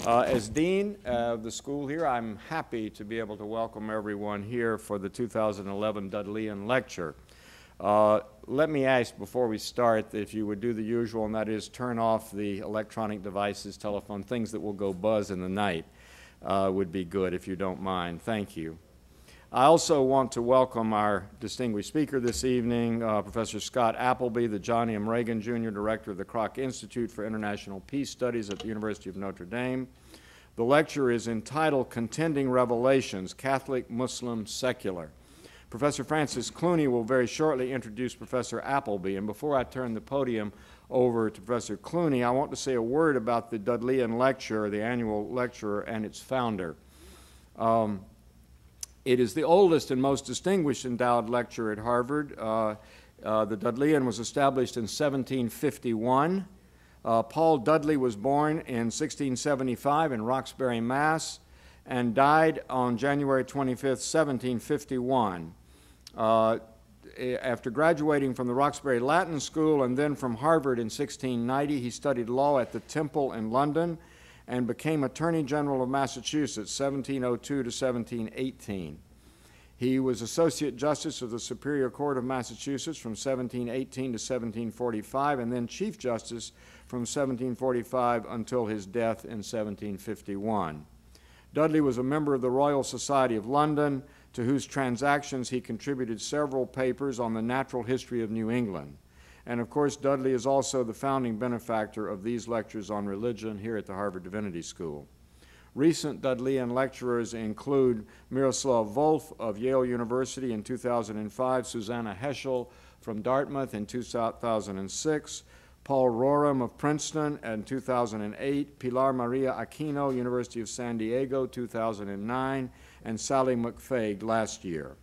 As Dean of the school here, I'm happy to be able to welcome everyone here for the 2011 Dudleyan Lecture. Let me ask before we start if you would do the usual, and that is turn off the electronic devices, telephone, things that will go buzz in the night would be good if you don't mind. Thank you. I also want to welcome our distinguished speaker this evening, Professor Scott Appleby, the John M. Regan Jr. Director of the Kroc Institute for International Peace Studies at the University of Notre Dame. The lecture is entitled Contending Revelations, Catholic, Muslim, Secular. Professor Francis Clooney will very shortly introduce Professor Appleby, and before I turn the podium over to Professor Clooney, I want to say a word about the Dudleyan Lecture, the annual lecture, and its founder. It is the oldest and most distinguished endowed lecture at Harvard. The Dudleyan was established in 1751. Paul Dudley was born in 1675 in Roxbury, Mass., and died on January 25th, 1751. After graduating from the Roxbury Latin School and then from Harvard in 1690, he studied law at the Temple in London and became Attorney General of Massachusetts, 1702 to 1718. He was Associate Justice of the Superior Court of Massachusetts from 1718 to 1745, and then Chief Justice from 1745 until his death in 1751. Dudley was a member of the Royal Society of London, to whose transactions he contributed several papers on the natural history of New England. And of course, Dudley is also the founding benefactor of these lectures on religion here at the Harvard Divinity School. Recent Dudleyan lecturers include Miroslav Volf of Yale University in 2005, Susanna Heschel from Dartmouth in 2006, Paul Roram of Princeton in 2008, Pilar Maria Aquino, University of San Diego, 2009, and Sally McFaig last year.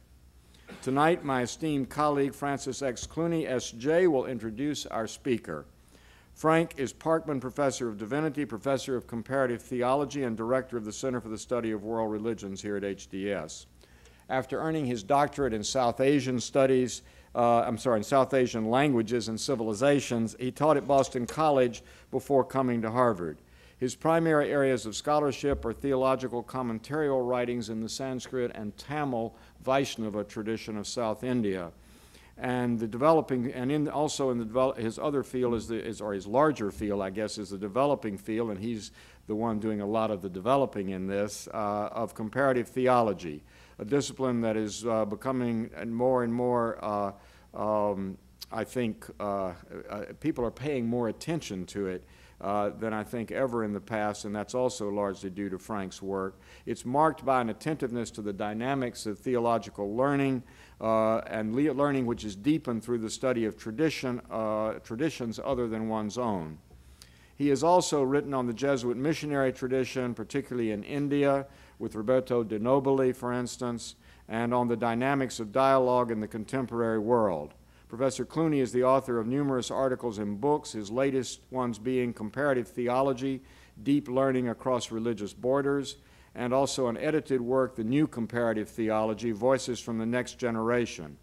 Tonight, my esteemed colleague Francis X. Clooney, S.J., will introduce our speaker. Frank is Parkman Professor of Divinity, Professor of Comparative Theology, and Director of the Center for the Study of World Religions here at HDS. After earning his doctorate in South Asian Studies, in South Asian Languages and Civilizations, he taught at Boston College before coming to Harvard. His primary areas of scholarship are theological commentarial writings in the Sanskrit and Tamil Vaishnava tradition of South India, and his other field his larger field, I guess, is the developing field, and he's the one doing a lot of the developing in this of comparative theology, a discipline that is becoming more and more. I think people are paying more attention to it than I think ever in the past, and that's also largely due to Frank's work. It's marked by an attentiveness to the dynamics of theological learning and learning which is deepened through the study of traditions other than one's own. He has also written on the Jesuit missionary tradition, particularly in India, with Roberto de Nobili, for instance, and on the dynamics of dialogue in the contemporary world. Professor Clooney is the author of numerous articles and books, his latest ones being Comparative Theology, Deep Learning Across Religious Borders, and also an edited work, The New Comparative Theology, Voices from the Next Generation.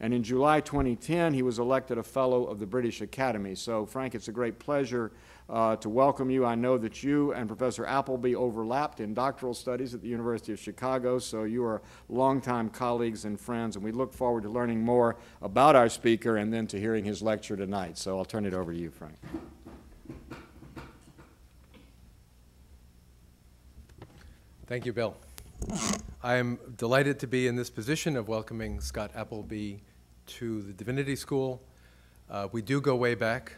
And in July 2010, he was elected a Fellow of the British Academy. So, Frank, it's a great pleasure to welcome you. I know that you and Professor Appleby overlapped in doctoral studies at the University of Chicago, so you are longtime colleagues and friends, and we look forward to learning more about our speaker and then to hearing his lecture tonight. So I'll turn it over to you, Frank. Thank you, Bill. I'm delighted to be in this position of welcoming Scott Appleby to the Divinity School. We do go way back.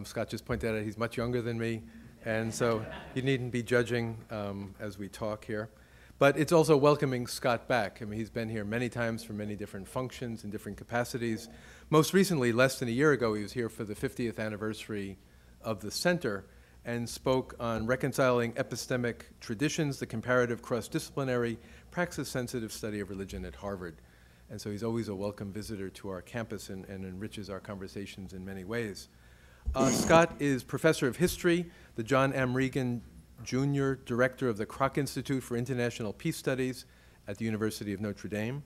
Scott just pointed out he's much younger than me, and so you needn't be judging as we talk here. But it's also welcoming Scott back. I mean, he's been here many times for many different functions and different capacities. Most recently, less than a year ago, he was here for the 50th anniversary of the center and spoke on reconciling epistemic traditions, the comparative cross-disciplinary, praxis-sensitive study of religion at Harvard. And so he's always a welcome visitor to our campus and enriches our conversations in many ways. Scott is Professor of History, the John M. Regan Jr. Director of the Kroc Institute for International Peace Studies at the University of Notre Dame.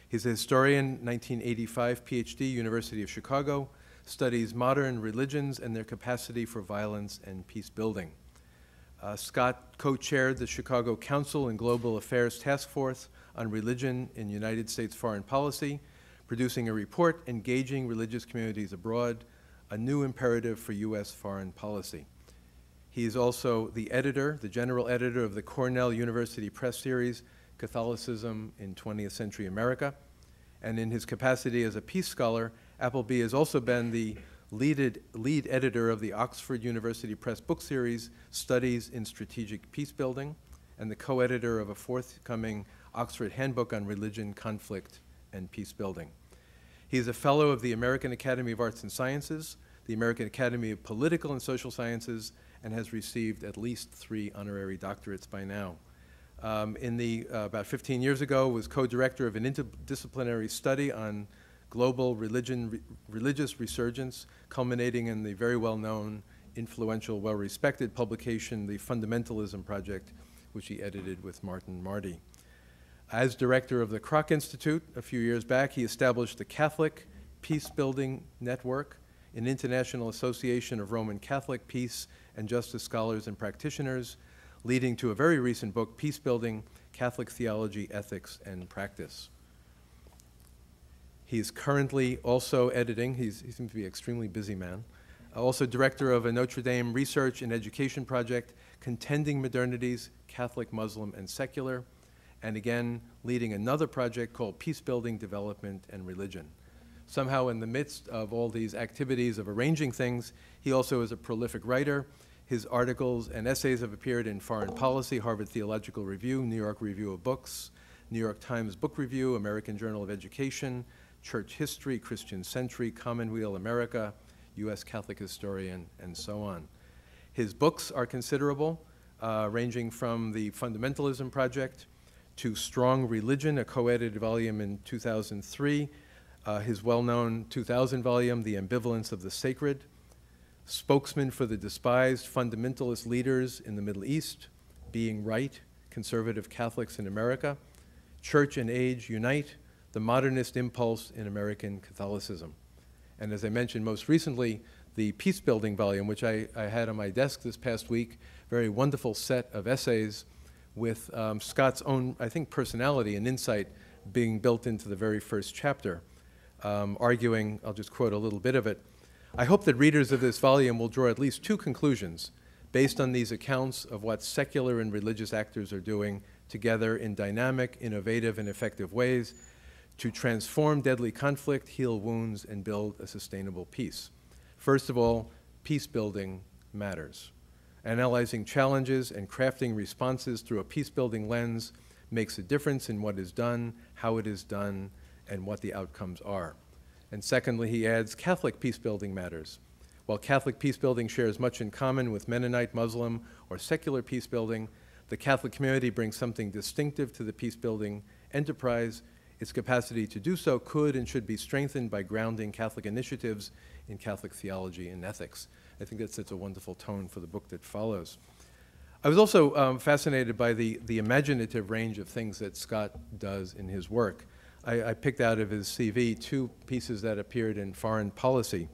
He's a historian, 1985 PhD, University of Chicago, studies modern religions and their capacity for violence and peace building. Scott co-chaired the Chicago Council and Global Affairs Task Force on Religion in United States Foreign Policy, producing a report, Engaging Religious Communities Abroad, a New Imperative for U.S. Foreign Policy. He is also the editor, the general editor of the Cornell University Press series, Catholicism in 20th Century America. And in his capacity as a peace scholar, Appleby has also been the lead editor of the Oxford University Press book series, Studies in Strategic Peacebuilding, and the co-editor of a forthcoming Oxford Handbook on Religion, Conflict, and Peacebuilding. He is a fellow of the American Academy of Arts and Sciences, the American Academy of Political and Social Sciences, and has received at least 3 honorary doctorates by now. About 15 years ago, was co-director of an interdisciplinary study on global religious resurgence, culminating in the very well-known, influential, well-respected publication, the Fundamentalism Project, which he edited with Martin Marty. As director of the Kroc Institute a few years back, he established the Catholic Peacebuilding Network, an international association of Roman Catholic peace and justice scholars and practitioners, leading to a very recent book, Peacebuilding, Catholic Theology, Ethics, and Practice. He's currently also editing, he seems to be an extremely busy man, also director of a Notre Dame research and education project, Contending Modernities, Catholic, Muslim, and Secular, and again, leading another project called Peacebuilding, Development, and Religion. Somehow in the midst of all these activities of arranging things, he also is a prolific writer. His articles and essays have appeared in Foreign Policy, Harvard Theological Review, New York Review of Books, New York Times Book Review, American Journal of Education, Church History, Christian Century, Commonweal America, U.S. Catholic Historian, and so on. His books are considerable, ranging from the Fundamentalism Project to Strong Religion, a co-edited volume in 2003, his well-known 2000 volume, The Ambivalence of the Sacred, Spokesmen for the Despised, Fundamentalist Leaders in the Middle East, Being Right, Conservative Catholics in America, Church and Age Unite, The Modernist Impulse in American Catholicism. And as I mentioned most recently, the Peacebuilding volume, which I had on my desk this past week, very wonderful set of essays with Scott's own, I think, personality and insight being built into the very first chapter, arguing, I'll just quote a little bit of it, I hope that readers of this volume will draw at least 2 conclusions based on these accounts of what secular and religious actors are doing together in dynamic, innovative, and effective ways to transform deadly conflict, heal wounds, and build a sustainable peace. First of all, peace building matters. Analyzing challenges and crafting responses through a peace-building lens makes a difference in what is done, how it is done, and what the outcomes are. And secondly, he adds, Catholic peace-building matters. While Catholic peace-building shares much in common with Mennonite, Muslim, or secular peace-building, the Catholic community brings something distinctive to the peace-building enterprise. Its capacity to do so could and should be strengthened by grounding Catholic initiatives in Catholic theology and ethics. I think that sets a wonderful tone for the book that follows. I was also fascinated by the imaginative range of things that Scott does in his work. I picked out of his CV 2 pieces that appeared in Foreign Policy.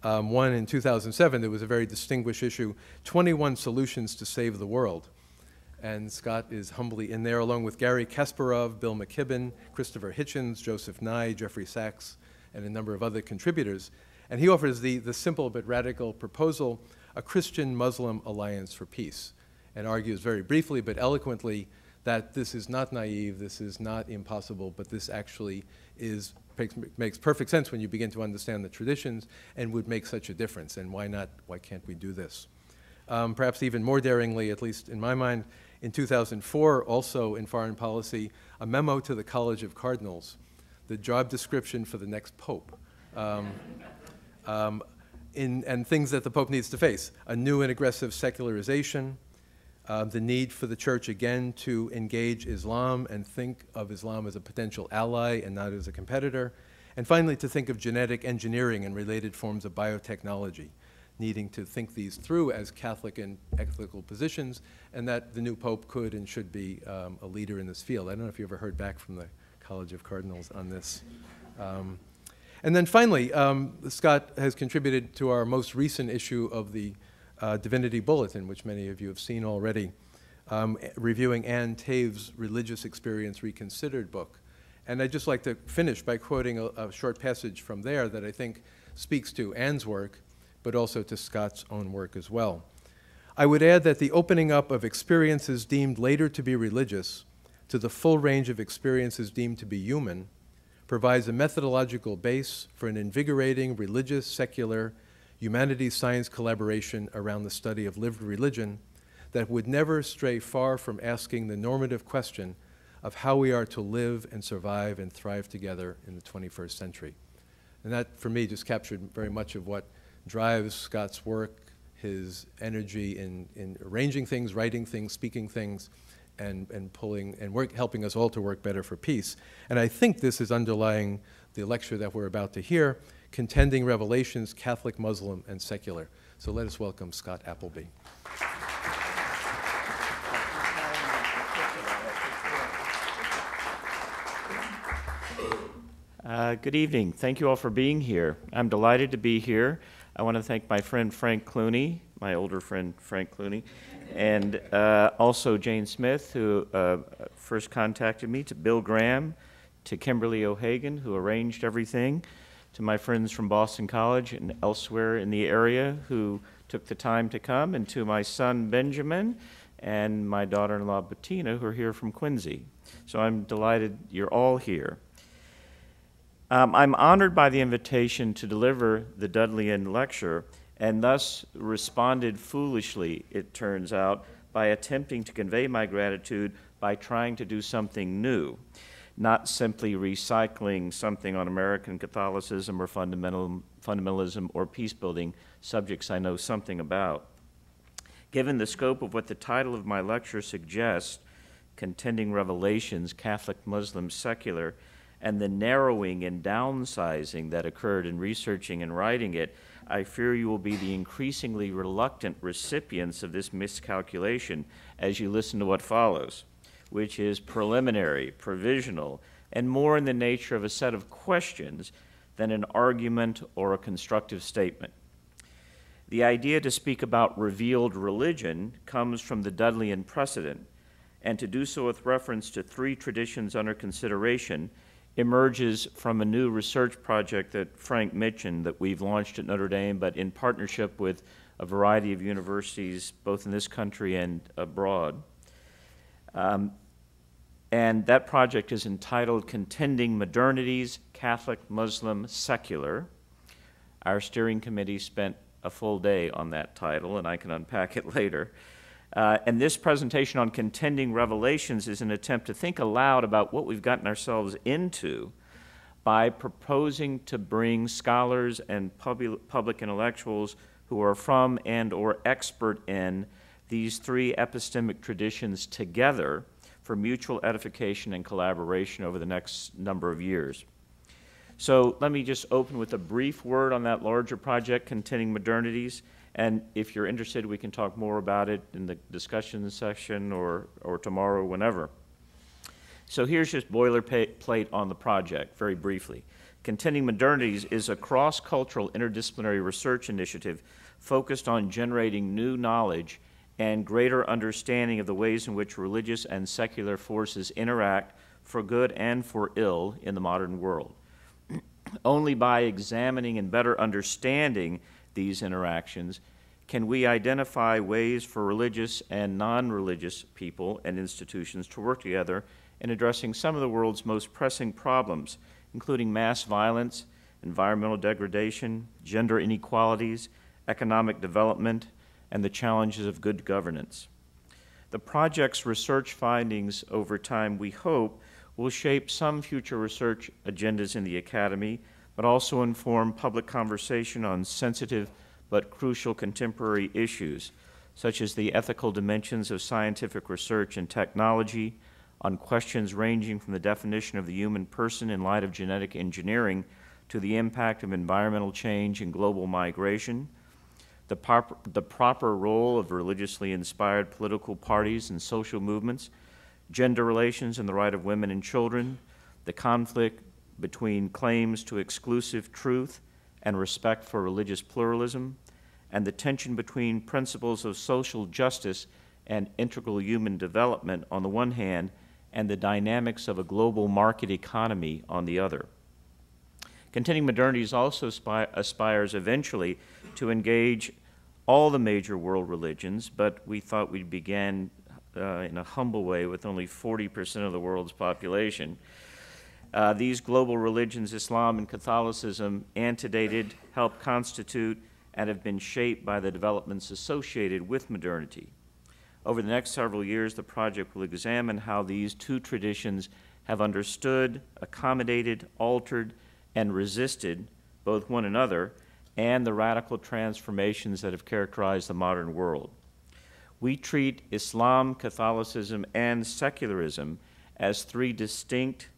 One in 2007, there was a very distinguished issue, 21 Solutions to Save the World. And Scott is humbly in there, along with Gary Kasparov, Bill McKibben, Christopher Hitchens, Joseph Nye, Jeffrey Sachs, and a number of other contributors. And he offers the simple but radical proposal, a Christian-Muslim alliance for peace, and argues very briefly but eloquently that this is not naive, this is not impossible, but this actually makes perfect sense when you begin to understand the traditions and would make such a difference. And why not? Why can't we do this? Perhaps even more daringly, at least in my mind, in 2004, also in Foreign Policy, a memo to the College of Cardinals, the job description for the next Pope, and things that the Pope needs to face, a new and aggressive secularization, the need for the Church again to engage Islam and think of Islam as a potential ally and not as a competitor, and finally to think of genetic engineering and related forms of biotechnology, needing to think these through as Catholic and ethical positions, and that the new Pope could and should be a leader in this field. I don't know if you ever heard back from the College of Cardinals on this. And then finally, Scott has contributed to our most recent issue of the Divinity Bulletin, which many of you have seen already, reviewing Ann Tave's Religious Experience Reconsidered book. And I'd just like to finish by quoting a short passage from there that I think speaks to Ann's work, but also to Scott's own work as well. I would add that the opening up of experiences deemed later to be religious to the full range of experiences deemed to be human provides a methodological base for an invigorating religious, secular, humanities science collaboration around the study of lived religion that would never stray far from asking the normative question of how we are to live and survive and thrive together in the 21st century. And that, for me, just captured very much of what drives Scott's work, his energy in arranging things, writing things, speaking things, and helping us all to work better for peace. And I think this is underlying the lecture that we're about to hear, Contending Revelations, Catholic, Muslim, and Secular. So let us welcome Scott Appleby. Good evening. Thank you all for being here. I'm delighted to be here. I want to thank my friend Frank Clooney, my older friend Frank Clooney, and also Jane Smith, who first contacted me, to Bill Graham, to Kimberly O'Hagan, who arranged everything, to my friends from Boston College and elsewhere in the area who took the time to come, and to my son Benjamin and my daughter-in-law Bettina, who are here from Quincy. So I'm delighted you're all here. I'm honored by the invitation to deliver the Dudleyan lecture, and thus responded foolishly, it turns out, by attempting to convey my gratitude by trying to do something new, not simply recycling something on American Catholicism or fundamentalism or peace-building, subjects I know something about. Given the scope of what the title of my lecture suggests, Contending Revelations, Catholic, Muslim, Secular, and the narrowing and downsizing that occurred in researching and writing it, I fear you will be the increasingly reluctant recipients of this miscalculation as you listen to what follows, which is preliminary, provisional, and more in the nature of a set of questions than an argument or a constructive statement. The idea to speak about revealed religion comes from the Dudleyan precedent, and to do so with reference to three traditions under consideration emerges from a new research project that Frank mentioned that we've launched at Notre Dame, but in partnership with a variety of universities, both in this country and abroad. And that project is entitled Contending Modernities, Catholic, Muslim, Secular. Our steering committee spent a full day on that title, and I can unpack it later. And this presentation on Contending Revelations is an attempt to think aloud about what we've gotten ourselves into by proposing to bring scholars and public intellectuals who are from and or expert in these three epistemic traditions together for mutual edification and collaboration over the next number of years. So let me just open with a brief word on that larger project, Contending Modernities. And if you're interested, we can talk more about it in the discussion session or tomorrow, whenever. So here's just boilerplate on the project, very briefly. Contending Modernities is a cross-cultural interdisciplinary research initiative focused on generating new knowledge and greater understanding of the ways in which religious and secular forces interact for good and for ill in the modern world. Only by examining and better understanding these interactions can we identify ways for religious and non-religious people and institutions to work together in addressing some of the world's most pressing problems, including mass violence, environmental degradation, gender inequalities, economic development, and the challenges of good governance. The project's research findings over time, we hope, will shape some future research agendas in the academy, but also inform public conversation on sensitive but crucial contemporary issues, such as the ethical dimensions of scientific research and technology, on questions ranging from the definition of the human person in light of genetic engineering to the impact of environmental change and global migration, the proper role of religiously inspired political parties and social movements, gender relations and the right of women and children, the conflict between claims to exclusive truth and respect for religious pluralism, and the tension between principles of social justice and integral human development on the one hand, and the dynamics of a global market economy on the other. Contending Modernities also aspires eventually to engage all the major world religions, but we thought we'd begin in a humble way with only 40% of the world's population. These global religions, Islam and Catholicism, antedated, help constitute, and have been shaped by the developments associated with modernity. Over the next several years, the project will examine how these two traditions have understood, accommodated, altered, and resisted both one another and the radical transformations that have characterized the modern world. We treat Islam, Catholicism, and secularism as three distinct,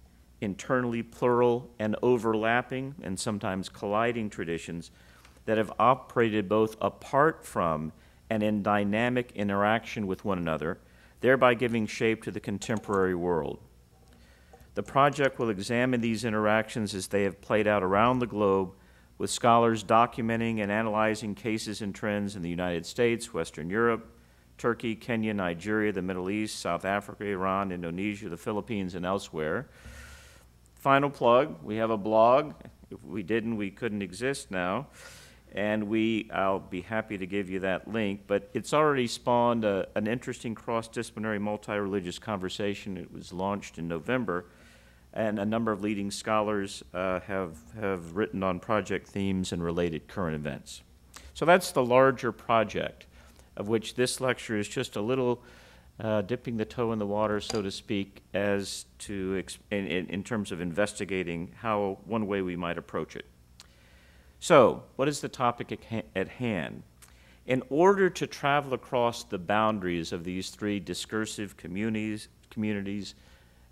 internally plural, and overlapping, and sometimes colliding traditions that have operated both apart from and in dynamic interaction with one another, thereby giving shape to the contemporary world. The project will examine these interactions as they have played out around the globe, with scholars documenting and analyzing cases and trends in the United States, Western Europe, Turkey, Kenya, Nigeria, the Middle East, South Africa, Iran, Indonesia, the Philippines, and elsewhere. Final plug, we have a blog. If we didn't, we couldn't exist now. And I'll be happy to give you that link, but it's already spawned an interesting cross-disciplinary multi-religious conversation. It was launched in November, and a number of leading scholars have written on project themes and related current events. So that's the larger project, of which this lecture is just a little dipping the toe in the water, so to speak, as to in terms of investigating how one way we might approach it. So, what is the topic at hand? In order to travel across the boundaries of these three discursive communities,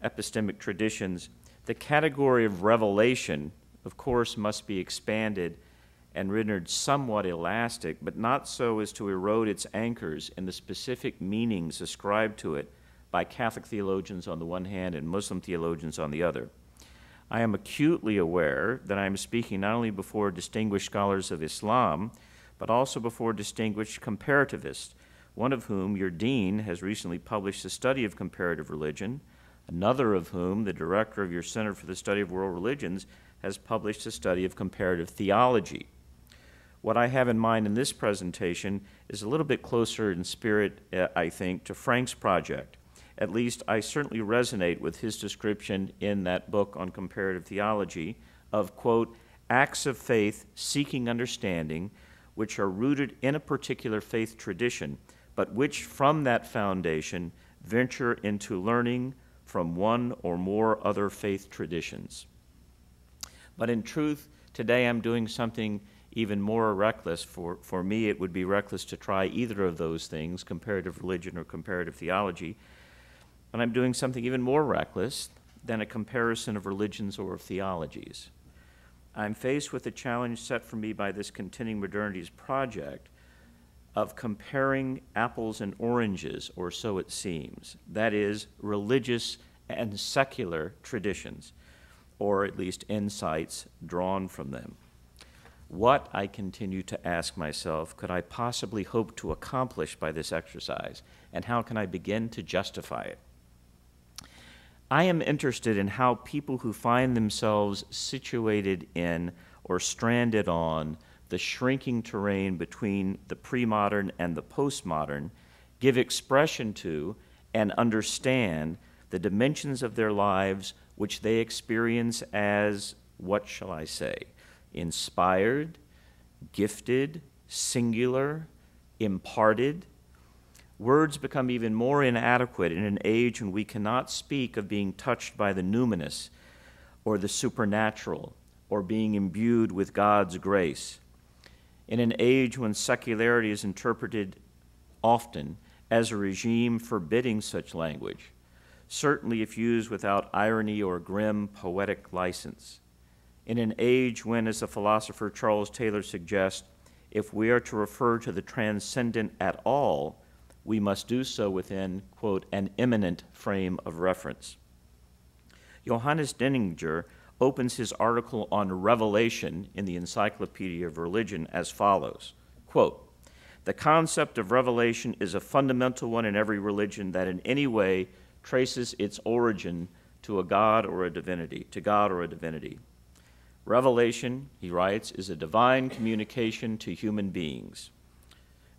epistemic traditions, the category of revelation, of course, must be expanded and rendered somewhat elastic, but not so as to erode its anchors in the specific meanings ascribed to it by Catholic theologians on the one hand and Muslim theologians on the other. I am acutely aware that I am speaking not only before distinguished scholars of Islam, but also before distinguished comparativists, one of whom, your dean, has recently published a study of comparative religion, another of whom, the director of your Center for the Study of World Religions, has published a study of comparative theology. What I have in mind in this presentation is a little bit closer in spirit, I think, to Frank's project. At least I certainly resonate with his description in that book on comparative theology of, quote, acts of faith seeking understanding which are rooted in a particular faith tradition, but which from that foundation venture into learning from one or more other faith traditions. But in truth, today I'm doing something even more reckless. For me, it would be reckless to try either of those things, comparative religion or comparative theology. And I'm doing something even more reckless than a comparison of religions or of theologies. I'm faced with a challenge set for me by this Contending Modernities project of comparing apples and oranges, or so it seems. That is, religious and secular traditions, or at least insights drawn from them. What, I continue to ask myself, could I possibly hope to accomplish by this exercise, and how can I begin to justify it? I am interested in how people who find themselves situated in or stranded on the shrinking terrain between the pre-modern and the postmodern give expression to and understand the dimensions of their lives which they experience as, what shall I say, inspired, gifted, singular, imparted. Words become even more inadequate in an age when we cannot speak of being touched by the numinous or the supernatural or being imbued with God's grace. In an age when secularity is interpreted often as a regime forbidding such language, certainly if used without irony or grim poetic license. In an age when, as the philosopher Charles Taylor suggests, if we are to refer to the transcendent at all, we must do so within, quote, an immanent frame of reference. Johannes Denninger opens his article on revelation in the Encyclopedia of Religion as follows, quote, The concept of revelation is a fundamental one in every religion that in any way traces its origin to a God or a divinity, to God or a divinity. Revelation, he writes, is a divine communication to human beings.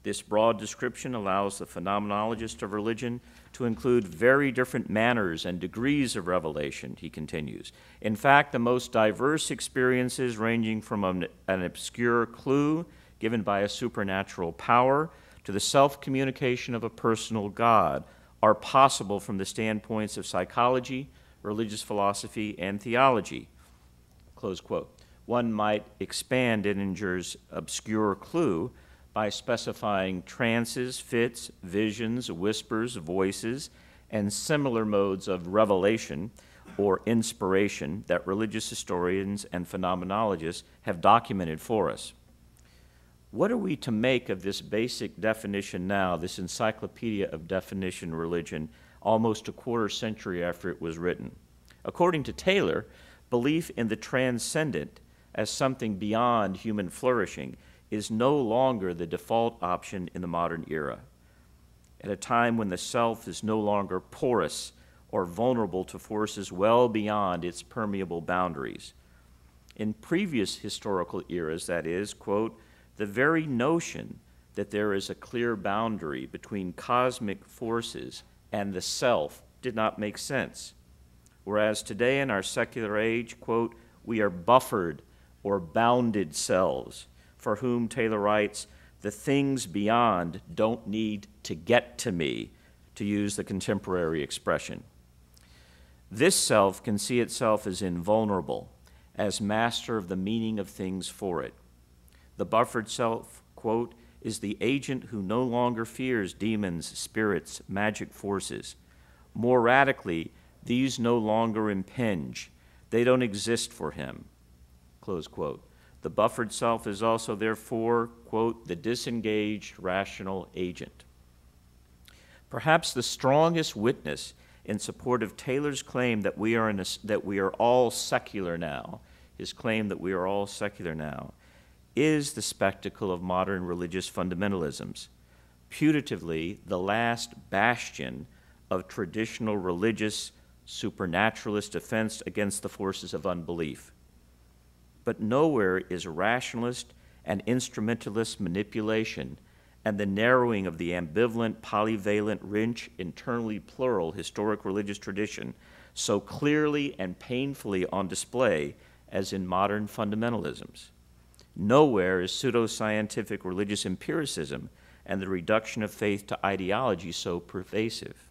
This broad description allows the phenomenologist of religion to include very different manners and degrees of revelation, he continues. In fact, the most diverse experiences, ranging from an obscure clue given by a supernatural power to the self-communication of a personal God, are possible from the standpoints of psychology, religious philosophy, and theology. Close quote. One might expand Dittinger's obscure clue by specifying trances, fits, visions, whispers, voices, and similar modes of revelation or inspiration that religious historians and phenomenologists have documented for us. What are we to make of this basic definition now, this encyclopedia of definition religion, almost a quarter century after it was written? According to Taylor, belief in the transcendent as something beyond human flourishing is no longer the default option in the modern era. At a time when the self is no longer porous or vulnerable to forces well beyond its permeable boundaries. In previous historical eras, that is, quote, the very notion that there is a clear boundary between cosmic forces and the self did not make sense. Whereas today in our secular age, quote, we are buffered or bounded selves, for whom, Taylor writes, the things beyond don't need to get to me, to use the contemporary expression. This self can see itself as invulnerable, as master of the meaning of things for it. The buffered self, quote, is the agent who no longer fears demons, spirits, magic forces. More radically, these no longer impinge. They don't exist for him, close quote. The buffered self is also, therefore, quote, the disengaged rational agent. Perhaps the strongest witness in support of Taylor's claim that we are all secular now, his claim that we are all secular now, is the spectacle of modern religious fundamentalisms, putatively the last bastion of traditional religious supernaturalist defense against the forces of unbelief. But nowhere is rationalist and instrumentalist manipulation and the narrowing of the ambivalent, polyvalent, rich, internally plural historic religious tradition so clearly and painfully on display as in modern fundamentalisms. Nowhere is pseudoscientific religious empiricism and the reduction of faith to ideology so pervasive.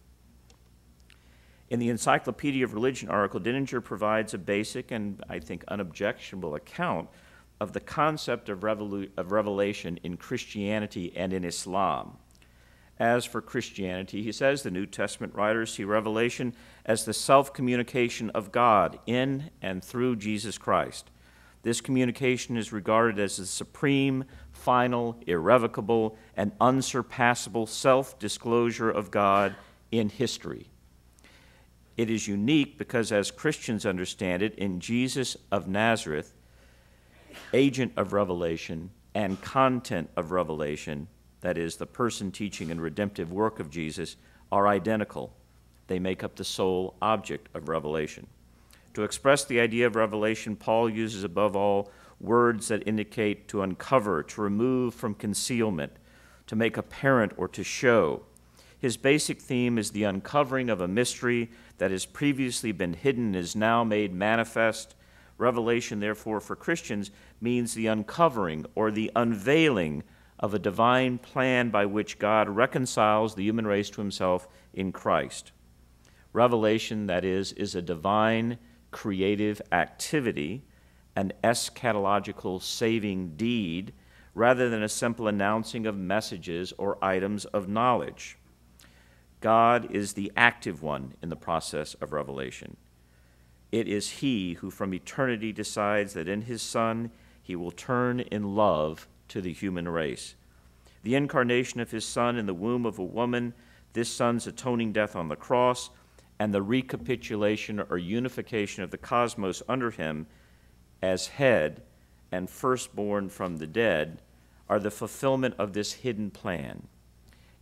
In the Encyclopedia of Religion article, Dittinger provides a basic and, I think, unobjectionable account of the concept of revelation in Christianity and in Islam. As for Christianity, he says, the New Testament writers see revelation as the self-communication of God in and through Jesus Christ. This communication is regarded as the supreme, final, irrevocable, and unsurpassable self-disclosure of God in history. It is unique because, as Christians understand it, in Jesus of Nazareth, agent of revelation and content of revelation, that is, the person, teaching, and redemptive work of Jesus, are identical. They make up the sole object of revelation. To express the idea of revelation, Paul uses above all words that indicate to uncover, to remove from concealment, to make apparent, or to show. His basic theme is the uncovering of a mystery that has previously been hidden and is now made manifest. Revelation, therefore, for Christians means the uncovering or the unveiling of a divine plan by which God reconciles the human race to himself in Christ. Revelation, that is a divine creative activity, an eschatological saving deed, rather than a simple announcing of messages or items of knowledge. God is the active one in the process of revelation. It is he who from eternity decides that in his Son he will turn in love to the human race. The incarnation of his Son in the womb of a woman, this Son's atoning death on the cross, and the recapitulation or unification of the cosmos under him as head and firstborn from the dead are the fulfillment of this hidden plan.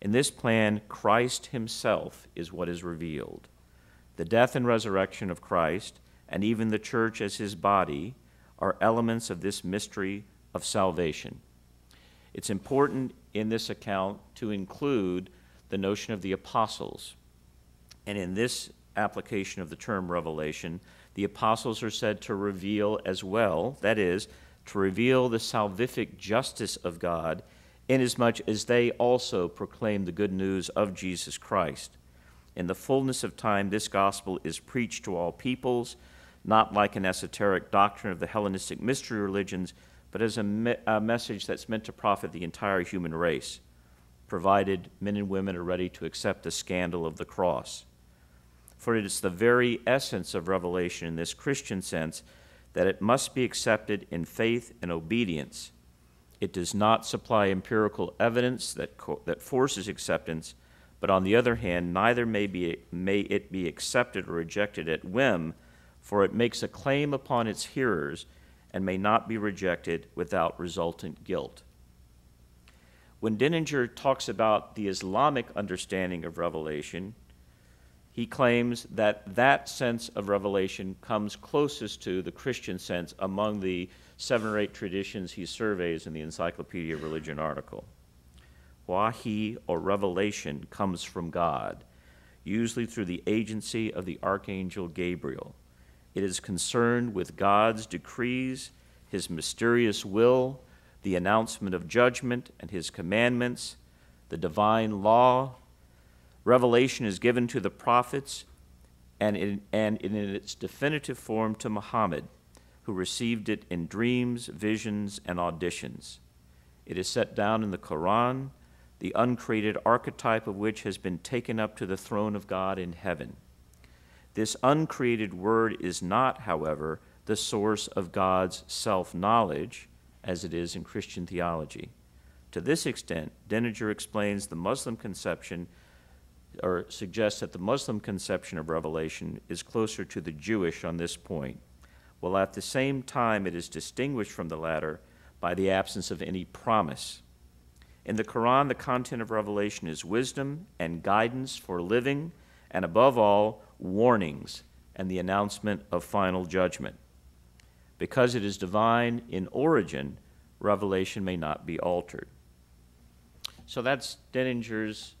In this plan, Christ himself is what is revealed. The death and resurrection of Christ, and even the church as his body, are elements of this mystery of salvation. It's important in this account to include the notion of the apostles. And in this application of the term revelation, the apostles are said to reveal as well, that is, to reveal the salvific justice of God, inasmuch as they also proclaim the good news of Jesus Christ. In the fullness of time, this gospel is preached to all peoples, not like an esoteric doctrine of the Hellenistic mystery religions, but as a message that's meant to profit the entire human race, provided men and women are ready to accept the scandal of the cross. For it is the very essence of revelation in this Christian sense that it must be accepted in faith and obedience. It does not supply empirical evidence that forces acceptance, but on the other hand, neither may it be accepted or rejected at whim, for it makes a claim upon its hearers and may not be rejected without resultant guilt. When Denninger talks about the Islamic understanding of revelation, he claims that that sense of revelation comes closest to the Christian sense among the 7 or 8 traditions he surveys in the Encyclopedia of Religion article. Wahi, or revelation, comes from God, usually through the agency of the archangel Gabriel. It is concerned with God's decrees, his mysterious will, the announcement of judgment and his commandments, the divine law. Revelation is given to the prophets and in its definitive form to Muhammad, who received it in dreams, visions, and auditions. It is set down in the Quran, the uncreated archetype of which has been taken up to the throne of God in heaven. This uncreated word is not, however, the source of God's self-knowledge, as it is in Christian theology. To this extent, Denninger explains the Muslim conception, or suggests that the Muslim conception of revelation is closer to the Jewish on this point, while at the same time it is distinguished from the latter by the absence of any promise. In the Quran, the content of revelation is wisdom and guidance for living, and above all, warnings and the announcement of final judgment. Because it is divine in origin, revelation may not be altered. So that's Denninger's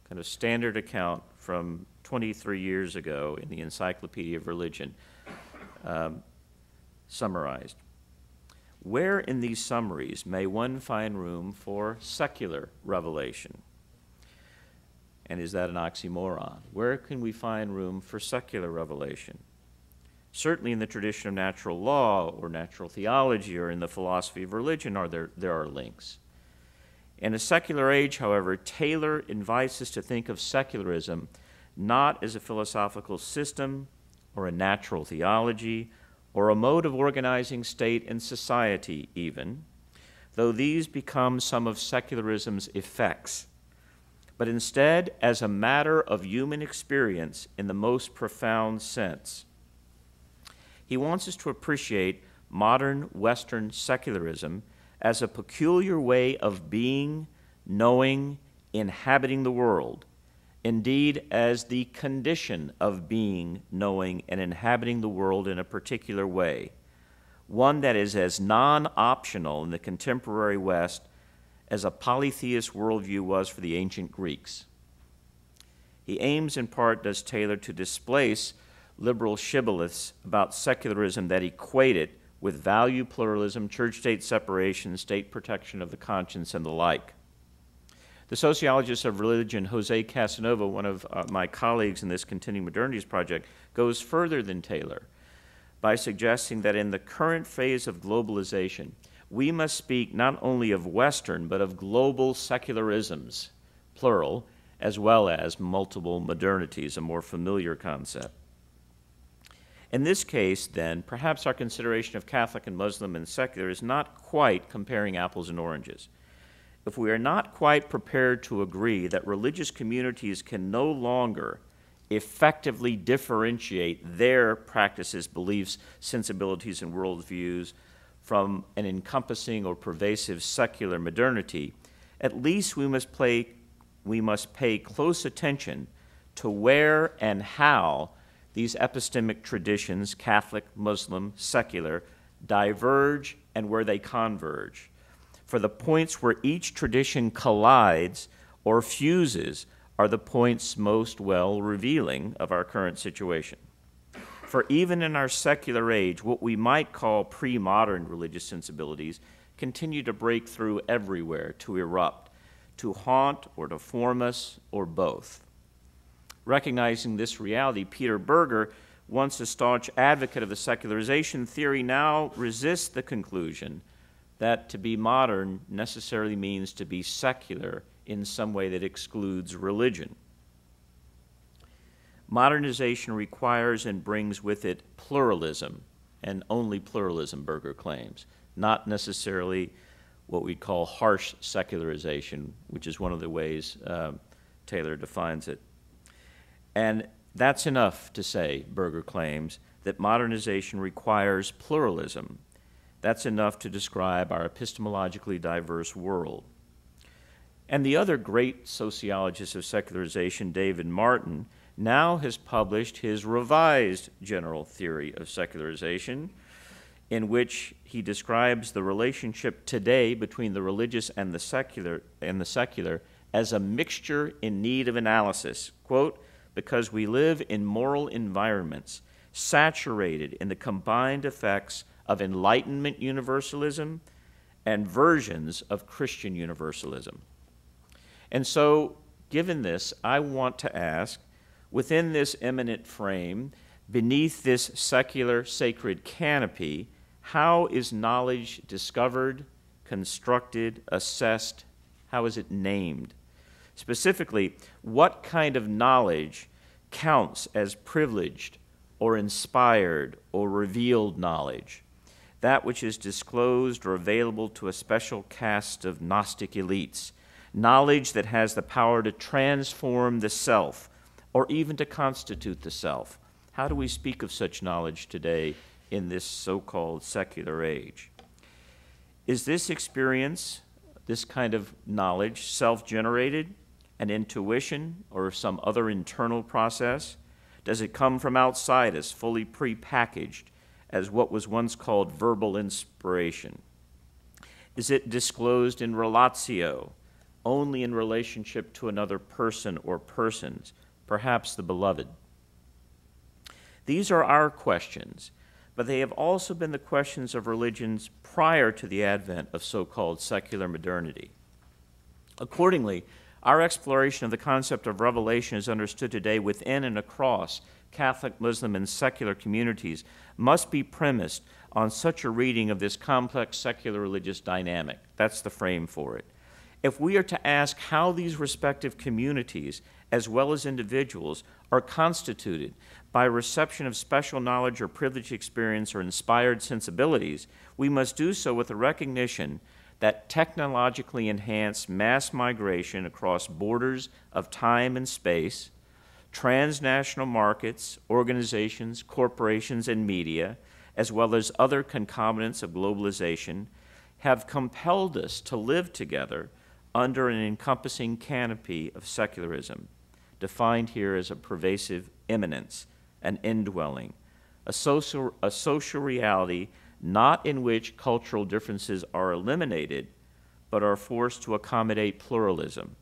kind of standard account from 23 years ago in the Encyclopedia of Religion, summarized. Where in these summaries may one find room for secular revelation? And is that an oxymoron? Where can we find room for secular revelation? Certainly in the tradition of natural law or natural theology or in the philosophy of religion there are links. In a secular age, however, Taylor invites us to think of secularism not as a philosophical system or a natural theology or a mode of organizing state and society even, though these become some of secularism's effects, but instead as a matter of human experience in the most profound sense. He wants us to appreciate modern Western secularism as a peculiar way of being, knowing, inhabiting the world, indeed as the condition of being, knowing, and inhabiting the world in a particular way, one that is as non-optional in the contemporary West as a polytheist worldview was for the ancient Greeks. He aims in part, does Taylor, to displace liberal shibboleths about secularism that equate it with value pluralism, church-state separation, state protection of the conscience, and the like. The sociologist of religion, Jose Casanova, one of my colleagues in this Contending Modernities project, goes further than Taylor by suggesting that in the current phase of globalization, we must speak not only of Western, but of global secularisms, plural, as well as multiple modernities, a more familiar concept. In this case, then, perhaps our consideration of Catholic and Muslim and secular is not quite comparing apples and oranges. If we are not quite prepared to agree that religious communities can no longer effectively differentiate their practices, beliefs, sensibilities, and worldviews from an encompassing or pervasive secular modernity, at least we must pay close attention to where and how these epistemic traditions, Catholic, Muslim, secular, diverge and where they converge. For the points where each tradition collides or fuses are the points most well revealing of our current situation. For even in our secular age, what we might call pre-modern religious sensibilities continue to break through everywhere, to erupt, to haunt or to form us, or both. Recognizing this reality, Peter Berger, once a staunch advocate of the secularization theory, now resists the conclusion that to be modern necessarily means to be secular in some way that excludes religion. Modernization requires and brings with it pluralism, and only pluralism, Berger claims, not necessarily what we call harsh secularization, which is one of the ways Taylor defines it. And that's enough to say, Berger claims, that modernization requires pluralism. That's enough to describe our epistemologically diverse world. And the other great sociologist of secularization, David Martin, now has published his revised general theory of secularization, in which he describes the relationship today between the religious and the secular as a mixture in need of analysis, quote, because we live in moral environments saturated in the combined effects of Enlightenment universalism and versions of Christian universalism. And so, given this, I want to ask, within this immanent frame, beneath this secular sacred canopy, how is knowledge discovered, constructed, assessed? How is it named? Specifically, what kind of knowledge counts as privileged or inspired or revealed knowledge? That which is disclosed or available to a special caste of Gnostic elites, knowledge that has the power to transform the self or even to constitute the self. How do we speak of such knowledge today in this so-called secular age? Is this experience, this kind of knowledge, self-generated, an intuition, or some other internal process? Does it come from outside us, fully prepackaged, as what was once called verbal inspiration? Is it disclosed in relatio, only in relationship to another person or persons, perhaps the beloved? These are our questions, but they have also been the questions of religions prior to the advent of so-called secular modernity. Accordingly, our exploration of the concept of revelation is understood today within and across Catholic, Muslim, and secular communities must be premised on such a reading of this complex secular religious dynamic. That's the frame for it. If we are to ask how these respective communities, as well as individuals, are constituted by reception of special knowledge or privileged experience or inspired sensibilities, we must do so with the recognition that technologically enhanced mass migration across borders of time and space, transnational markets, organizations, corporations, and media, as well as other concomitants of globalization, have compelled us to live together under an encompassing canopy of secularism, defined here as a pervasive immanence, an indwelling, a social reality not in which cultural differences are eliminated, but are forced to accommodate pluralism,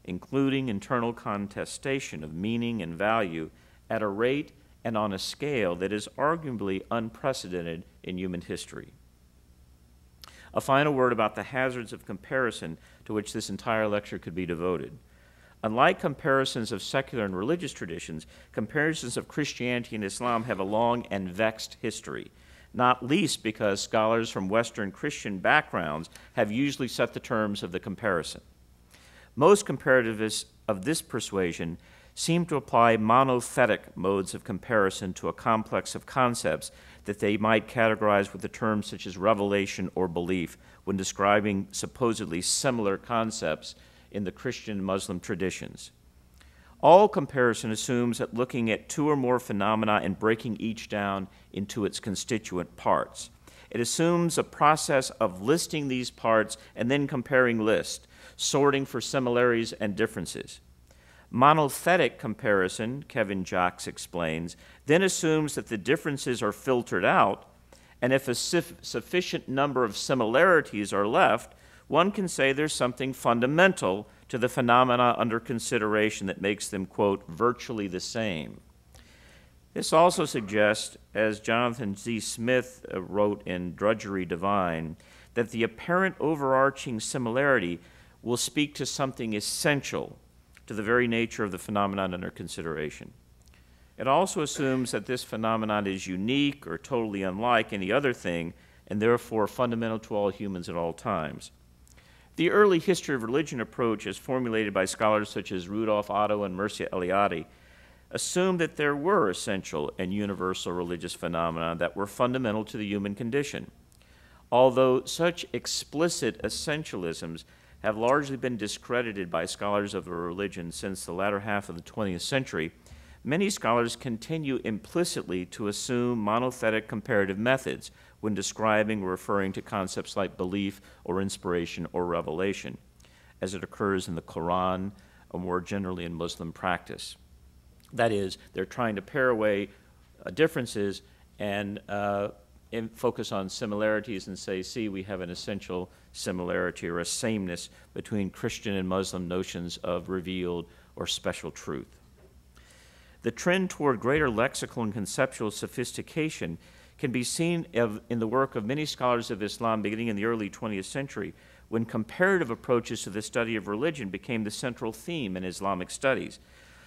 including internal contestation of meaning and value at a rate and on a scale that is arguably unprecedented in human history. A final word about the hazards of comparison to which this entire lecture could be devoted. Unlike comparisons of secular and religious traditions, comparisons of Christianity and Islam have a long and vexed history, not least because scholars from Western Christian backgrounds have usually set the terms of the comparison. Most comparativists of this persuasion seem to apply monothetic modes of comparison to a complex of concepts that they might categorize with the terms such as revelation or belief when describing supposedly similar concepts in the Christian and Muslim traditions. All comparison assumes that looking at two or more phenomena and breaking each down into its constituent parts. It assumes a process of listing these parts and then comparing lists, sorting for similarities and differences. Monothetic comparison, Kevin Jacques explains, then assumes that the differences are filtered out, and if a sufficient number of similarities are left, one can say there's something fundamental to the phenomena under consideration that makes them, quote, virtually the same. This also suggests, as Jonathan Z. Smith wrote in Drudgery Divine, that the apparent overarching similarity will speak to something essential to the very nature of the phenomenon under consideration. It also assumes that this phenomenon is unique or totally unlike any other thing, and therefore fundamental to all humans at all times. The early history of religion approach, as formulated by scholars such as Rudolf Otto and Mircea Eliade, assumed that there were essential and universal religious phenomena that were fundamental to the human condition. Although such explicit essentialisms have largely been discredited by scholars of religion since the latter half of the 20th century, many scholars continue implicitly to assume monothetic comparative methods when describing or referring to concepts like belief or inspiration or revelation, as it occurs in the Quran or more generally in Muslim practice. That is, they're trying to pare away differences and focus on similarities and say, see, we have an essential similarity or a sameness between Christian and Muslim notions of revealed or special truth. The trend toward greater lexical and conceptual sophistication can be seen in the work of many scholars of Islam beginning in the early 20th century, when comparative approaches to the study of religion became the central theme in Islamic studies.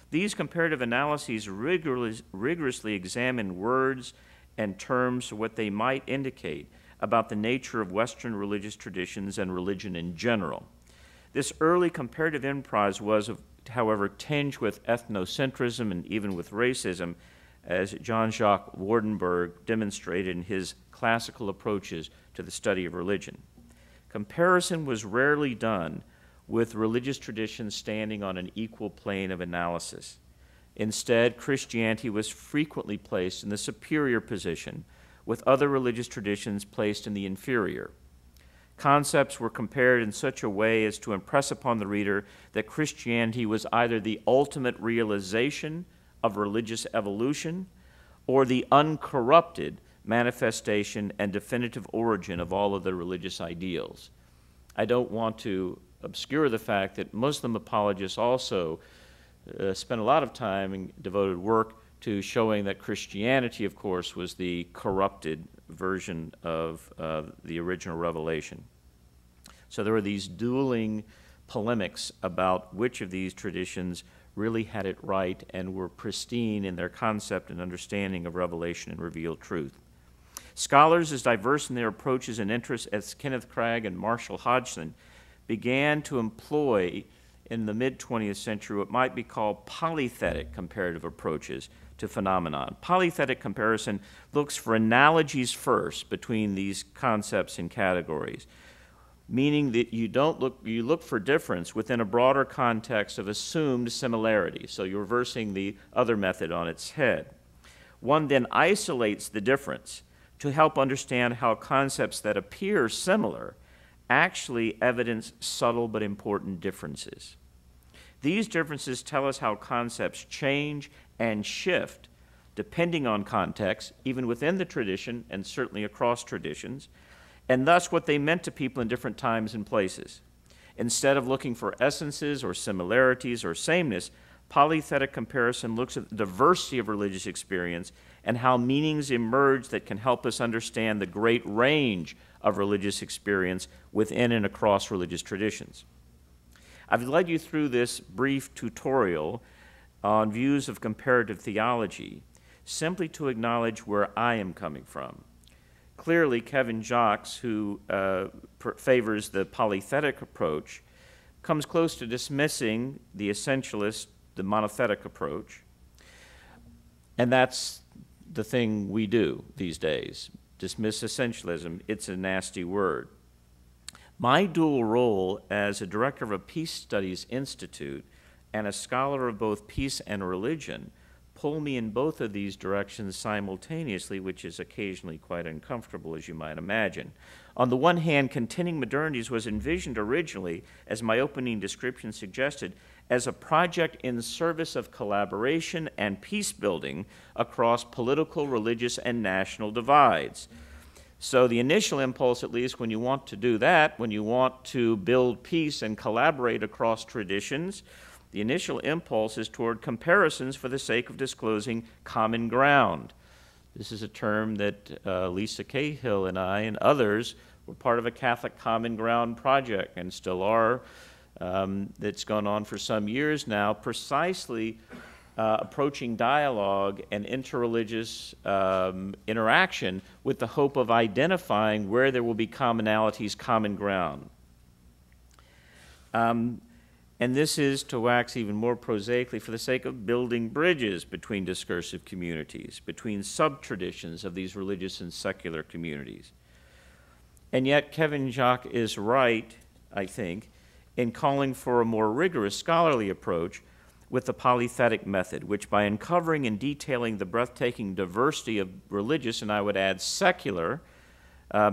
These comparative analyses rigorously examine words and terms, what they might indicate about the nature of Western religious traditions and religion in general. This early comparative enterprise was, however, tinged with ethnocentrism and even with racism, as Jean-Jacques Wardenberg demonstrated in his classical approaches to the study of religion. Comparison was rarely done with religious traditions standing on an equal plane of analysis. Instead, Christianity was frequently placed in the superior position, with other religious traditions placed in the inferior. Concepts were compared in such a way as to impress upon the reader that Christianity was either the ultimate realization of religious evolution or the uncorrupted manifestation and definitive origin of all of the religious ideals. I don't want to obscure the fact that Muslim apologists also spent a lot of time and devoted work to showing that Christianity, of course, was the corrupted version of the original revelation. So there were these dueling polemics about which of these traditions really had it right and were pristine in their concept and understanding of revelation and revealed truth. Scholars as diverse in their approaches and interests as Kenneth Cragg and Marshall Hodgson began to employ in the mid-20th century what might be called polythetic comparative approaches to phenomenon. Polythetic comparison looks for analogies first between these concepts and categories, meaning that you look for difference within a broader context of assumed similarity. So you're reversing the other method on its head. One then isolates the difference to help understand how concepts that appear similar actually evidence subtle but important differences. These differences tell us how concepts change and shift depending on context, even within the tradition and certainly across traditions, and thus what they meant to people in different times and places. Instead of looking for essences or similarities or sameness, polythetic comparison looks at the diversity of religious experience and how meanings emerge that can help us understand the great range of religious experience within and across religious traditions. I've led you through this brief tutorial on views of comparative theology simply to acknowledge where I am coming from. Clearly, Kevin Jacques, who favors the polythetic approach, comes close to dismissing the essentialist, the monothetic approach, and that's the thing we do these days, dismiss essentialism. It's a nasty word. My dual role as a director of a Peace Studies Institute and a scholar of both peace and religion pull me in both of these directions simultaneously, which is occasionally quite uncomfortable, as you might imagine. On the one hand, Contending Modernities was envisioned originally, as my opening description suggested, as a project in service of collaboration and peace building across political, religious, and national divides. So the initial impulse, at least, when you want to do that, when you want to build peace and collaborate across traditions, the initial impulse is toward comparisons for the sake of disclosing common ground. This is a term that Lisa Cahill and I and others were part of a Catholic Common Ground project and still are. That's gone on for some years now, precisely approaching dialogue and interreligious interaction with the hope of identifying where there will be commonalities, common ground. And this is, to wax even more prosaically, for the sake of building bridges between discursive communities, between sub-traditions of these religious and secular communities. And yet Kevin Jacques is right, I think, in calling for a more rigorous scholarly approach with the polythetic method, which by uncovering and detailing the breathtaking diversity of religious, and I would add secular,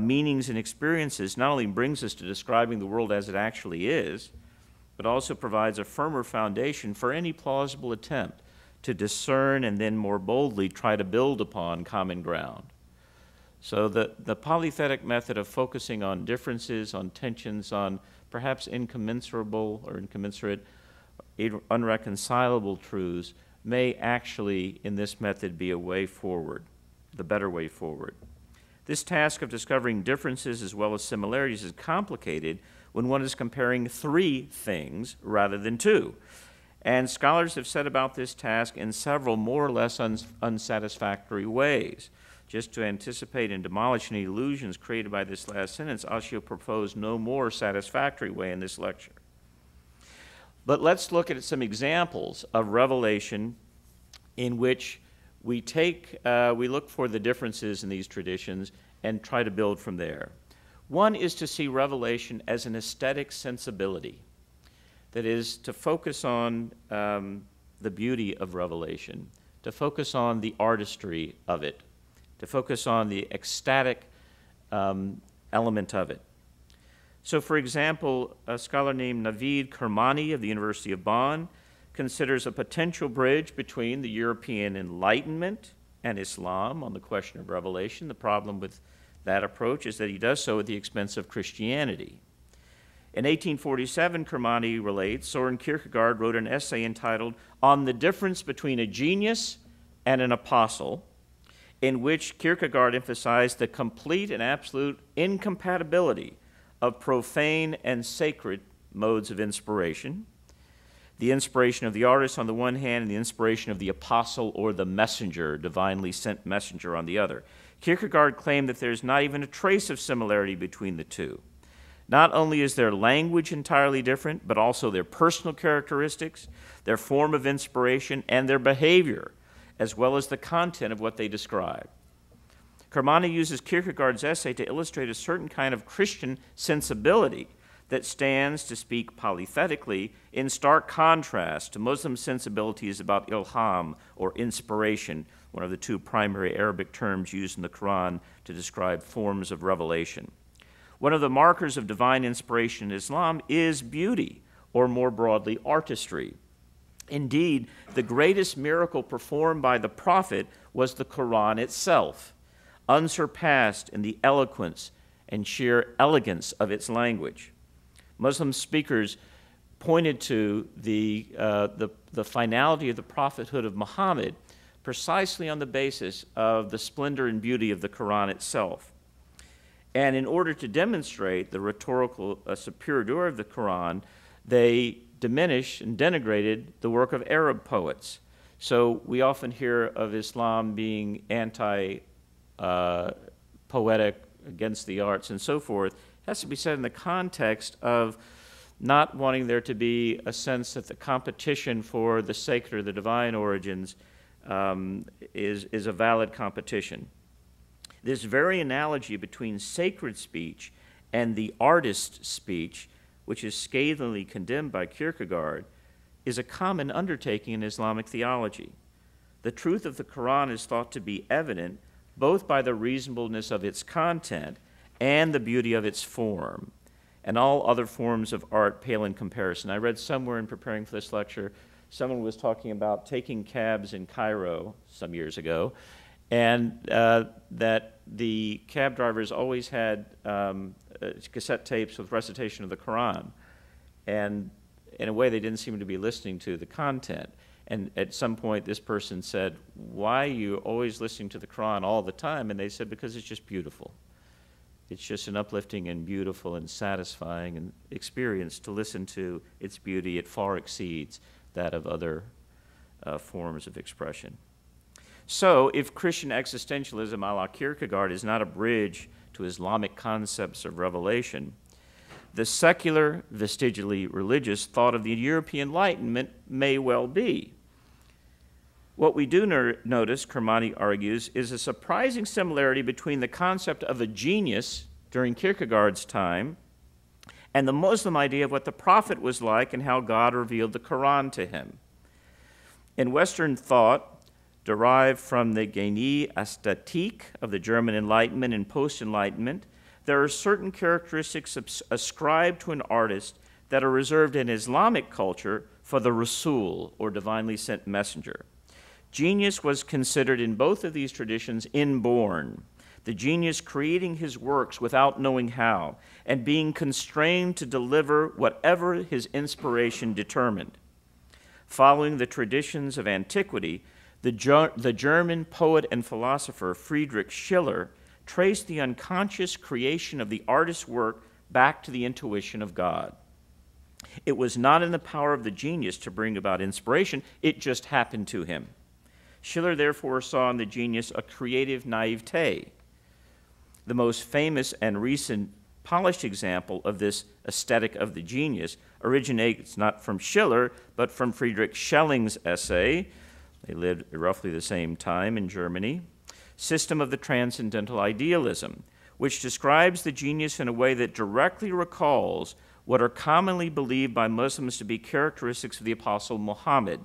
meanings and experiences, not only brings us to describing the world as it actually is, but also provides a firmer foundation for any plausible attempt to discern and then more boldly try to build upon common ground. So the polythetic method of focusing on differences, on tensions, on perhaps incommensurable or incommensurate, unreconcilable truths may actually, in this method, be a way forward, the better way forward. This task of discovering differences as well as similarities is complicated when one is comparing three things rather than two. And scholars have set about this task in several more or less unsatisfactory ways. Just to anticipate and demolish any illusions created by this last sentence, I shall propose no more satisfactory way in this lecture. But let's look at some examples of revelation in which we look for the differences in these traditions and try to build from there. One is to see revelation as an aesthetic sensibility. That is, to focus on the beauty of revelation, to focus on the artistry of it, to focus on the ecstatic element of it. So, for example, a scholar named Navid Kermani of the University of Bonn considers a potential bridge between the European Enlightenment and Islam on the question of revelation. The problem with that approach is that he does so at the expense of Christianity. In 1847, Kermani relates, Soren Kierkegaard wrote an essay entitled On the Difference Between a Genius and an Apostle, in which Kierkegaard emphasized the complete and absolute incompatibility of profane and sacred modes of inspiration, the inspiration of the artist on the one hand and the inspiration of the apostle or the messenger, divinely sent messenger, on the other. Kierkegaard claimed that there's not even a trace of similarity between the two. Not only is their language entirely different, but also their personal characteristics, their form of inspiration, and their behavior, as well as the content of what they describe. Kermani uses Kierkegaard's essay to illustrate a certain kind of Christian sensibility that stands, to speak polythetically, in stark contrast to Muslim sensibilities about ilham, or inspiration, one of the two primary Arabic terms used in the Quran to describe forms of revelation. One of the markers of divine inspiration in Islam is beauty, or more broadly, artistry. Indeed, the greatest miracle performed by the prophet was the Quran itself, unsurpassed in the eloquence and sheer elegance of its language. Muslim speakers pointed to the finality of the prophethood of Muhammad precisely on the basis of the splendor and beauty of the Quran itself. And in order to demonstrate the rhetorical superiority of the Quran, they diminished and denigrated the work of Arab poets. So we often hear of Islam being anti-poetic, against the arts, and so forth. It has to be said in the context of not wanting there to be a sense that the competition for the sacred or the divine origins is a valid competition. This very analogy between sacred speech and the artist speech, which is scathingly condemned by Kierkegaard, is a common undertaking in Islamic theology. the truth of the Quran is thought to be evident both by the reasonableness of its content and the beauty of its form, and all other forms of art pale in comparison. I read somewhere in preparing for this lecture, someone was talking about taking cabs in Cairo some years ago, and that the cab drivers always had cassette tapes with recitation of the Quran. And in a way, they didn't seem to be listening to the content. And at some point, this person said, "Why are you always listening to the Quran all the time?" And they said, "Because it's just beautiful. It's just an uplifting and beautiful and satisfying and experience to listen to its beauty. It far exceeds that of other forms of expression." So, if Christian existentialism a la Kierkegaard is not a bridge to Islamic concepts of revelation, the secular, vestigially religious thought of the European Enlightenment may well be. What we do notice, Kermani argues, is a surprising similarity between the concept of a genius during Kierkegaard's time and the Muslim idea of what the prophet was like and how God revealed the Quran to him. In Western thought, derived from the Génie Aesthetique of the German Enlightenment and Post-Enlightenment, there are certain characteristics ascribed to an artist that are reserved in Islamic culture for the Rasul, or divinely sent messenger. Genius was considered in both of these traditions inborn, the genius creating his works without knowing how, and being constrained to deliver whatever his inspiration determined. Following the traditions of antiquity, the German poet and philosopher Friedrich Schiller traced the unconscious creation of the artist's work back to the intuition of God. It was not in the power of the genius to bring about inspiration, it just happened to him. Schiller therefore saw in the genius a creative naivete. The most famous and recent polished example of this aesthetic of the genius originates not from Schiller, but from Friedrich Schelling's essay. They lived at roughly the same time in Germany. System of the Transcendental Idealism, which describes the genius in a way that directly recalls what are commonly believed by Muslims to be characteristics of the Apostle Muhammad.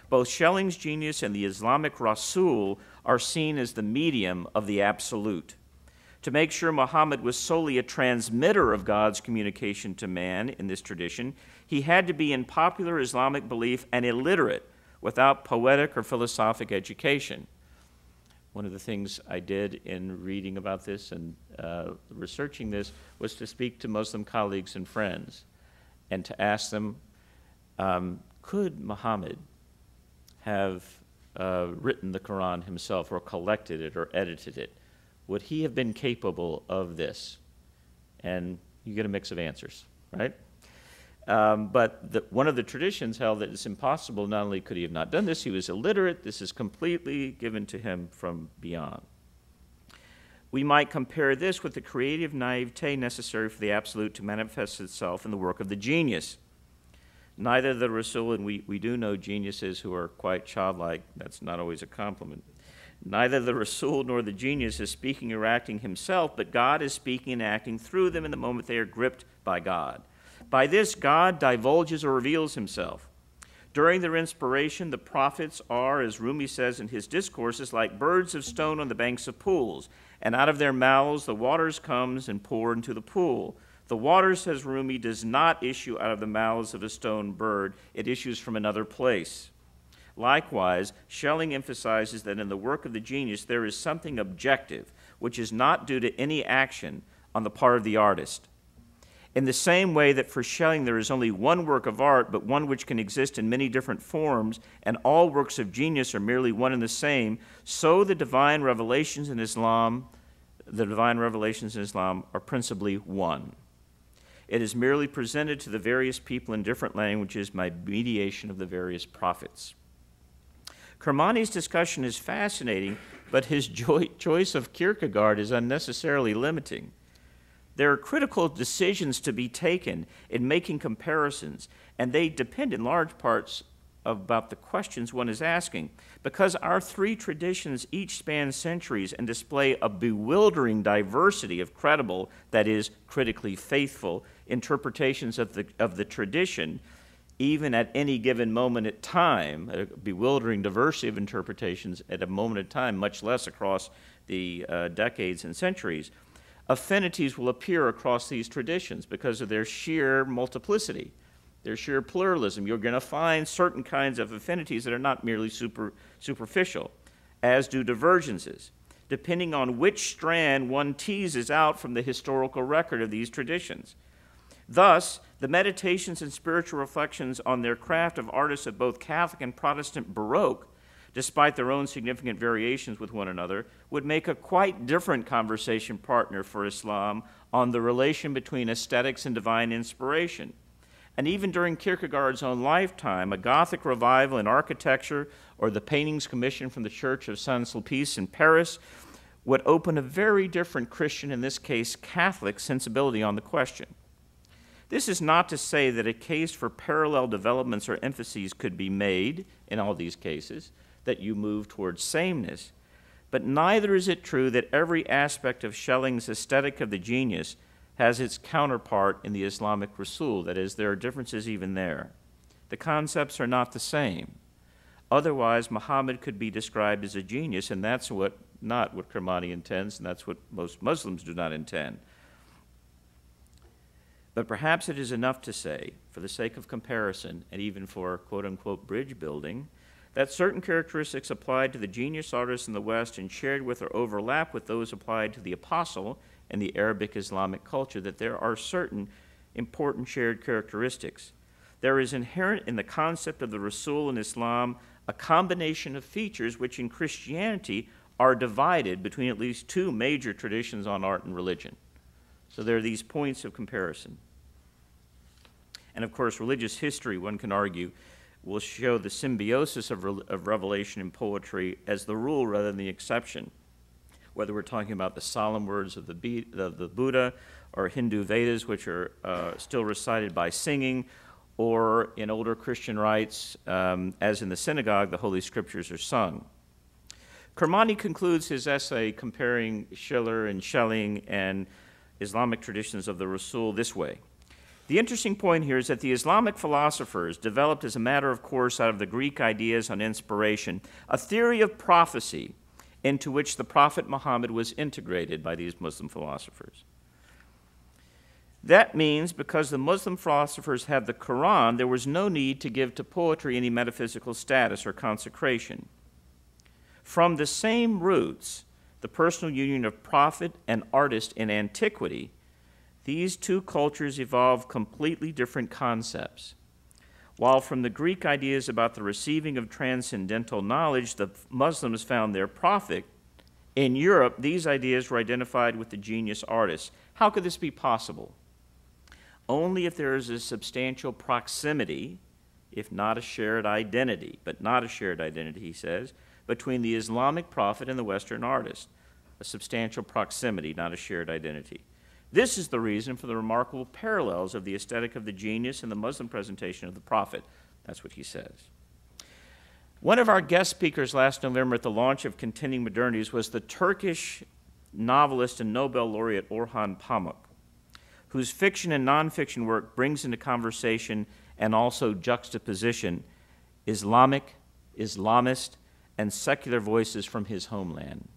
Both Schelling's genius and the Islamic Rasul are seen as the medium of the absolute. To make sure Muhammad was solely a transmitter of God's communication to man in this tradition, he had to be in popular Islamic belief and illiterate, without poetic or philosophic education. One of the things I did in reading about this and researching this was to speak to Muslim colleagues and friends and to ask them, could Muhammad have written the Quran himself or collected it or edited it? Would he have been capable of this? And you get a mix of answers, right? But one of the traditions held that it's impossible. Not only could he have not done this, he was illiterate. This is completely given to him from beyond. We might compare this with the creative naivete necessary for the absolute to manifest itself in the work of the genius. Neither the Rasul, and we do know geniuses who are quite childlike. That's not always a compliment. Neither the Rasul nor the genius is speaking or acting himself, but God is speaking and acting through them in the moment they are gripped by God. By this, God divulges or reveals himself. During their inspiration, the prophets are, as Rumi says in his discourses, like birds of stone on the banks of pools, and out of their mouths the waters comes and pour into the pool. The water, says Rumi, does not issue out of the mouths of a stone bird. It issues from another place. Likewise, Schelling emphasizes that in the work of the genius there is something objective, which is not due to any action on the part of the artist. In the same way that for Schelling there is only one work of art, but one which can exist in many different forms, and all works of genius are merely one and the same, so the divine revelations in Islam are principally one. It is merely presented to the various people in different languages by mediation of the various prophets. Kermani's discussion is fascinating, but his choice of Kierkegaard is unnecessarily limiting. There are critical decisions to be taken in making comparisons, and they depend in large parts about the questions one is asking. Because our three traditions each span centuries and display a bewildering diversity of credible, that is, critically faithful, interpretations of the tradition, even at any given moment in time, a bewildering diversity of interpretations at a moment in time, much less across the decades and centuries, affinities will appear across these traditions because of their sheer multiplicity, their sheer pluralism. You're going to find certain kinds of affinities that are not merely superficial, as do divergences, depending on which strand one teases out from the historical record of these traditions. Thus, the meditations and spiritual reflections on their craft of artists of both Catholic and Protestant Baroque, despite their own significant variations with one another, would make a quite different conversation partner for Islam on the relation between aesthetics and divine inspiration. And even during Kierkegaard's own lifetime, a Gothic revival in architecture or the paintings commissioned from the Church of Saint-Sulpice in Paris would open a very different Christian, in this case Catholic, sensibility on the question. This is not to say that a case for parallel developments or emphases could be made in all these cases, that you move towards sameness, but neither is it true that every aspect of Schelling's aesthetic of the genius has its counterpart in the Islamic Rasul. That is, there are differences even there. The concepts are not the same. Otherwise, Muhammad could be described as a genius, and that's not what Kermani intends, and that's what most Muslims do not intend. But perhaps it is enough to say, for the sake of comparison, and even for quote-unquote bridge building, that certain characteristics applied to the genius artists in the West and shared with or overlap with those applied to the apostle in the Arabic Islamic culture, that there are certain important shared characteristics. There is inherent in the concept of the Rasul in Islam a combination of features which in Christianity are divided between at least two major traditions on art and religion. So there are these points of comparison. And of course, religious history, one can argue, will show the symbiosis of revelation and poetry as the rule rather than the exception, whether we're talking about the solemn words of the Buddha or Hindu Vedas, which are still recited by singing, or in older Christian rites, as in the synagogue, the Holy Scriptures are sung. Kermani concludes his essay comparing Schiller and Schelling and Islamic traditions of the Rasul this way. The interesting point here is that the Islamic philosophers developed as a matter of course out of the Greek ideas on inspiration a theory of prophecy into which the Prophet Muhammad was integrated by these Muslim philosophers. That means because the Muslim philosophers had the Quran, there was no need to give to poetry any metaphysical status or consecration. From the same roots, the personal union of prophet and artist in antiquity, these two cultures evolved completely different concepts. While from the Greek ideas about the receiving of transcendental knowledge, the Muslims found their prophet, in Europe, these ideas were identified with the genius artists. How could this be possible? Only if there is a substantial proximity, if not a shared identity, but not a shared identity, he says, between the Islamic prophet and the Western artist. A substantial proximity, not a shared identity. This is the reason for the remarkable parallels of the aesthetic of the genius and the Muslim presentation of the prophet. That's what he says. One of our guest speakers last November at the launch of Contending Modernities was the Turkish novelist and Nobel laureate Orhan Pamuk, whose fiction and nonfiction work brings into conversation and also juxtaposition Islamic, Islamist, and secular voices from his homeland.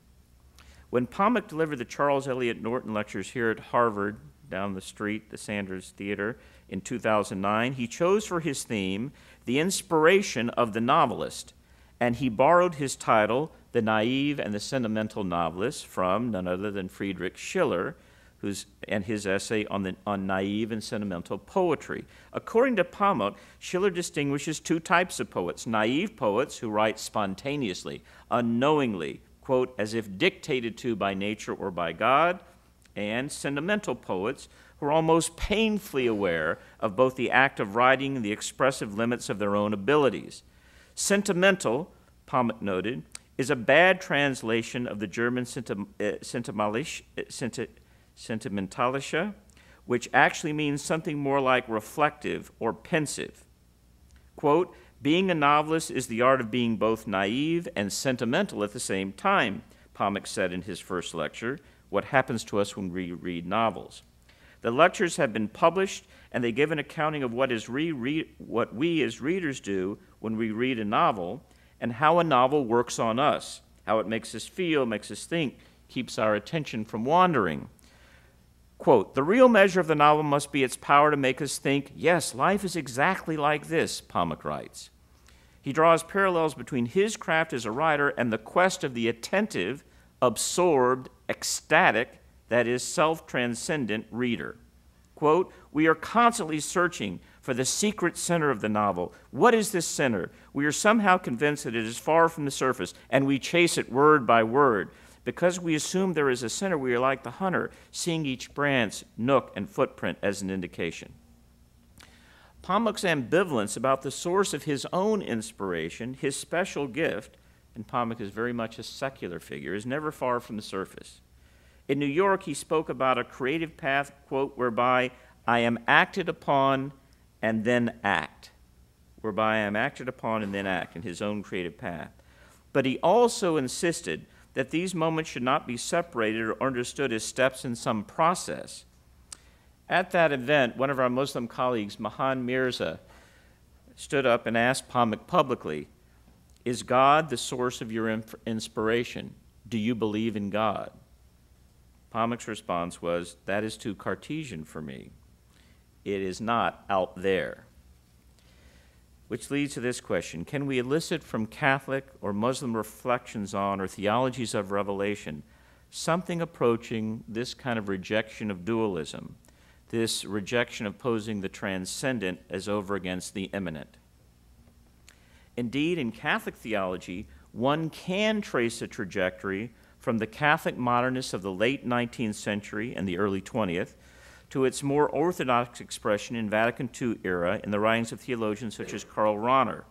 When Pamuk delivered the Charles Eliot Norton Lectures here at Harvard, down the street, the Sanders Theater, in 2009, he chose for his theme the inspiration of the novelist, and he borrowed his title, The Naive and the Sentimental Novelist, from none other than Friedrich Schiller, and his essay on naive and sentimental poetry. According to Pamuk, Schiller distinguishes two types of poets: naive poets who write spontaneously, unknowingly, quote, as if dictated to by nature or by God, and sentimental poets who are almost painfully aware of both the act of writing and the expressive limits of their own abilities. Sentimental, Pamuk noted, is a bad translation of the German Sentimentalische, which actually means something more like reflective or pensive. Quote, being a novelist is the art of being both naive and sentimental at the same time, Pamuk said in his first lecture, What Happens to Us When We Read Novels. The lectures have been published, and they give an accounting of what we as readers do when we read a novel, and how a novel works on us, how it makes us feel, makes us think, keeps our attention from wandering. Quote, "The real measure of the novel must be its power to make us think, yes, life is exactly like this," Pamuk writes. He draws parallels between his craft as a writer and the quest of the attentive, absorbed, ecstatic, that is, self-transcendent reader. Quote, "We are constantly searching for the secret center of the novel. What is this center? We are somehow convinced that it is far from the surface, and we chase it word by word. Because we assume there is a center, we are like the hunter, seeing each branch, nook, and footprint as an indication." Pamuk's ambivalence about the source of his own inspiration, his special gift, and Pamuk is very much a secular figure, is never far from the surface. In New York, he spoke about a creative path, quote, "whereby I am acted upon and then act." Whereby I am acted upon and then act, in his own creative path. But he also insisted that these moments should not be separated or understood as steps in some process. At that event, one of our Muslim colleagues, Mahan Mirza, stood up and asked Pamuk publicly, "Is God the source of your inspiration? Do you believe in God?" Pamuk's response was, "That is too Cartesian for me. It is not out there." Which leads to this question: can we elicit from Catholic or Muslim reflections on or theologies of revelation something approaching this kind of rejection of dualism, this rejection of posing the transcendent as over against the immanent? Indeed, in Catholic theology, one can trace a trajectory from the Catholic modernists of the late 19th century and the early 20th to its more orthodox expression in Vatican II era in the writings of theologians such as Karl Rahner.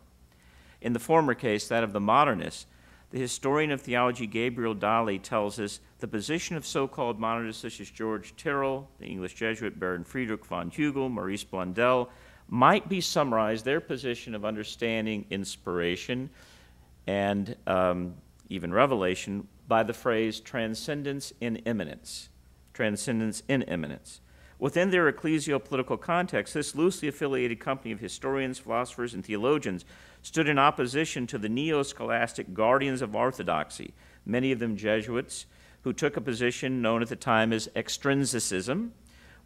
In the former case, that of the modernists, the historian of theology Gabriel Dalley tells us the position of so-called modernists such as George Tyrrell, the English Jesuit Baron Friedrich von Hugel, Maurice Blondel, might be summarized, their position of understanding inspiration and even revelation, by the phrase transcendence in immanence. Transcendence in immanence. Within their ecclesial-political context, this loosely affiliated company of historians, philosophers, and theologians stood in opposition to the neo-scholastic guardians of orthodoxy, many of them Jesuits, who took a position known at the time as extrinsicism,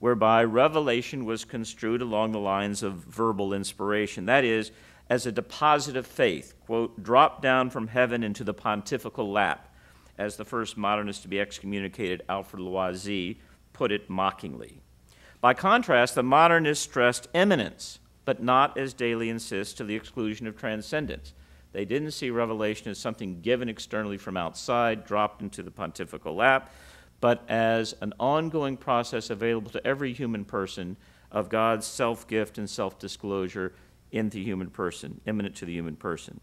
whereby revelation was construed along the lines of verbal inspiration, that is, as a deposit of faith, quote, dropped down from heaven into the pontifical lap, as the first modernist to be excommunicated, Alfred Loisy, put it mockingly. By contrast, the modernists stressed immanence, but not, as Daly insists, to the exclusion of transcendence. They didn't see revelation as something given externally from outside, dropped into the pontifical lap, but as an ongoing process available to every human person of God's self-gift and self-disclosure in the human person, immanent to the human person.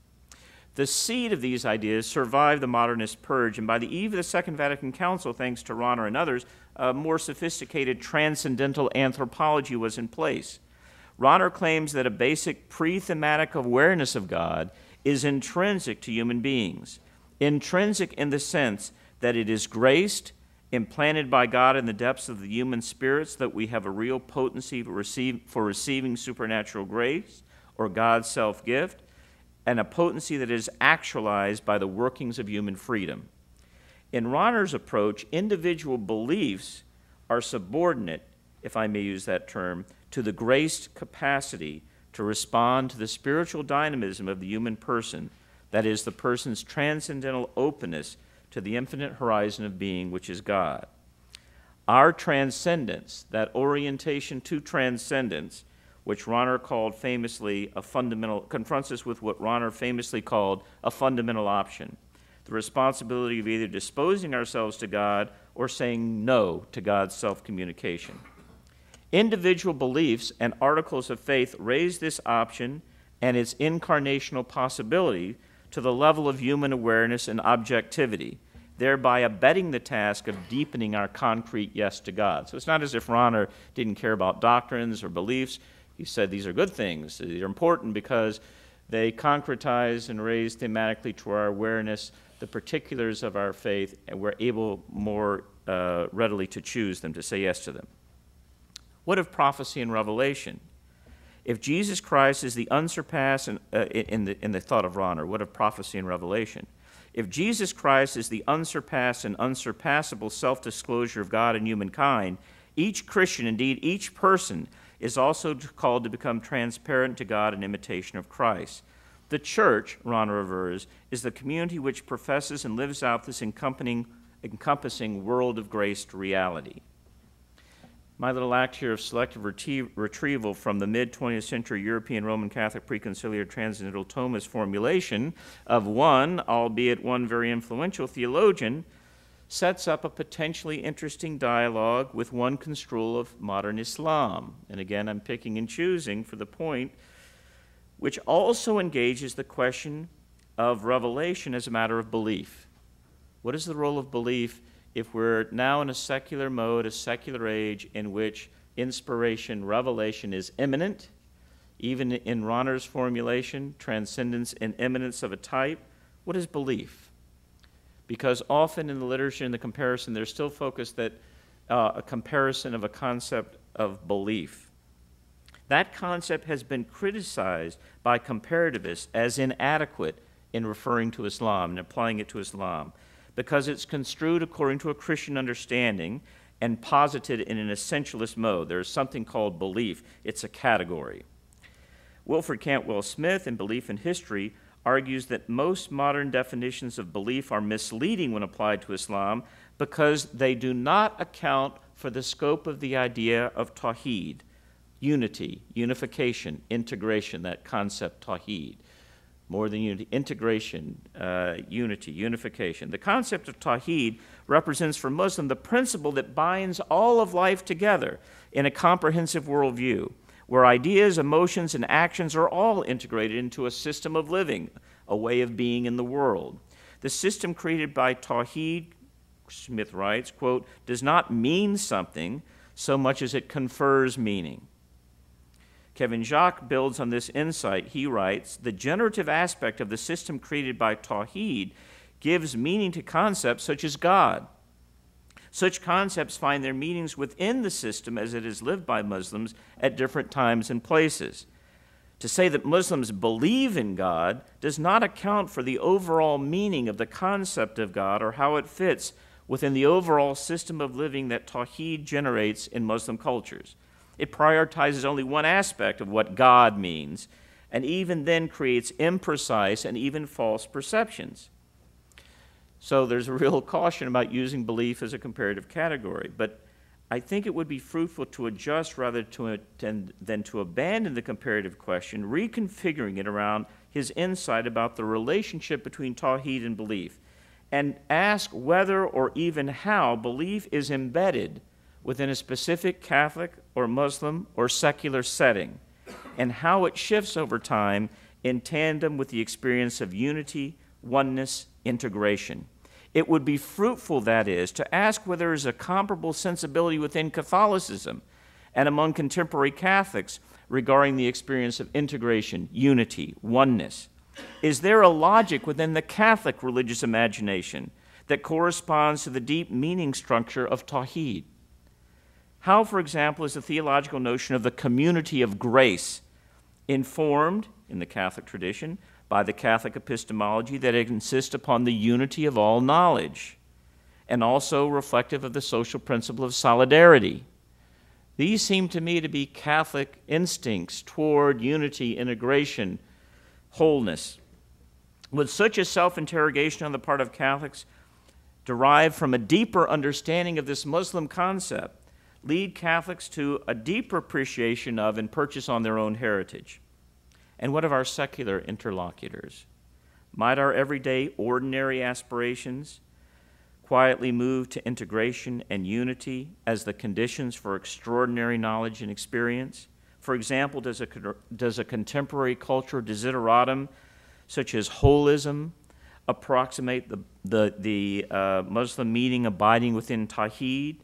The seed of these ideas survived the modernist purge, and by the eve of the Second Vatican Council, thanks to Rahner and others, a more sophisticated transcendental anthropology was in place. Rahner claims that a basic pre-thematic awareness of God is intrinsic to human beings, intrinsic in the sense that it is graced, implanted by God in the depths of the human spirits, that we have a real potency for receiving supernatural grace or God's self-gift, and a potency that is actualized by the workings of human freedom. In Rahner's approach, individual beliefs are subordinate, if I may use that term, to the graced capacity to respond to the spiritual dynamism of the human person, that is, the person's transcendental openness to the infinite horizon of being, which is God. Our transcendence, that orientation to transcendence, which Rahner called famously a fundamental, confronts us with what Rahner famously called a fundamental option, the responsibility of either disposing ourselves to God or saying no to God's self-communication. Individual beliefs and articles of faith raise this option and its incarnational possibility to the level of human awareness and objectivity, thereby abetting the task of deepening our concrete yes to God. So it's not as if Rahner didn't care about doctrines or beliefs. He said these are good things. They're important because they concretize and raise thematically to our awareness the particulars of our faith, and we're able more readily to choose them, to say yes to them. What of prophecy and revelation? If Jesus Christ is the unsurpassed, in the thought of Rahner, what of prophecy and revelation? If Jesus Christ is the unsurpassed and unsurpassable self-disclosure of God and humankind, each Christian, indeed each person, is also called to become transparent to God in imitation of Christ. The church, Rahner avers, is the community which professes and lives out this encompassing world of grace reality. My little act here of selective retrieval from the mid-20th century European Roman Catholic preconciliar transcendental Thomist formulation of one, albeit one very influential theologian, sets up a potentially interesting dialogue with one construal of modern Islam. And again, I'm picking and choosing for the point, which also engages the question of revelation as a matter of belief. What is the role of belief if we're now in a secular mode, a secular age in which inspiration, revelation is imminent, even in Rahner's formulation, transcendence and immanence of a type? What is belief? Because often in the literature and the comparison, there's still focus that a comparison of a concept of belief. That concept has been criticized by comparativists as inadequate in referring to Islam and applying it to Islam, because it's construed according to a Christian understanding and posited in an essentialist mode. There's something called belief. It's a category. Wilfred Cantwell Smith, in Belief in History, argues that most modern definitions of belief are misleading when applied to Islam because they do not account for the scope of the idea of tawhid, unity, unification, integration, that concept tawhid. More than unity, integration, unity, unification. The concept of tawhid represents for Muslim the principle that binds all of life together in a comprehensive worldview, where ideas, emotions, and actions are all integrated into a system of living, a way of being in the world. The system created by tawhid, Smith writes, quote, does not mean something so much as it confers meaning. Kevin Jacques builds on this insight. He writes, the generative aspect of the system created by tawhid gives meaning to concepts such as God. Such concepts find their meanings within the system as it is lived by Muslims at different times and places. To say that Muslims believe in God does not account for the overall meaning of the concept of God or how it fits within the overall system of living that tawhid generates in Muslim cultures. It prioritizes only one aspect of what God means, and even then creates imprecise and even false perceptions. So there's a real caution about using belief as a comparative category, but I think it would be fruitful to adjust rather than to abandon the comparative question, reconfiguring it around his insight about the relationship between tawhid and belief, and ask whether or even how belief is embedded within a specific Catholic or Muslim or secular setting, and how it shifts over time in tandem with the experience of unity, oneness, integration. It would be fruitful, that is, to ask whether there is a comparable sensibility within Catholicism and among contemporary Catholics regarding the experience of integration, unity, oneness. Is there a logic within the Catholic religious imagination that corresponds to the deep meaning structure of tawhid? How, for example, is the theological notion of the community of grace informed, in the Catholic tradition, by the Catholic epistemology that insists upon the unity of all knowledge, and also reflective of the social principle of solidarity? These seem to me to be Catholic instincts toward unity, integration, wholeness. Would such a self-interrogation on the part of Catholics derive from a deeper understanding of this Muslim concept lead Catholics to a deeper appreciation of and purchase on their own heritage? And what of our secular interlocutors? Might our everyday, ordinary aspirations quietly move to integration and unity as the conditions for extraordinary knowledge and experience? For example, does a contemporary cultural desideratum, such as holism, approximate the Muslim meaning abiding within tawhid?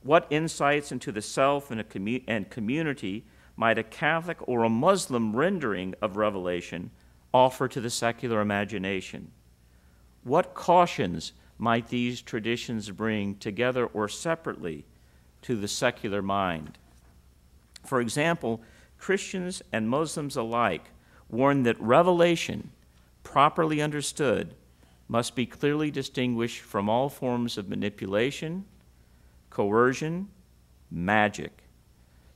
What insights into the self and community might a Catholic or a Muslim rendering of revelation offer to the secular imagination? What cautions might these traditions bring together or separately to the secular mind? For example, Christians and Muslims alike warn that revelation, properly understood, must be clearly distinguished from all forms of manipulation, coercion, magic,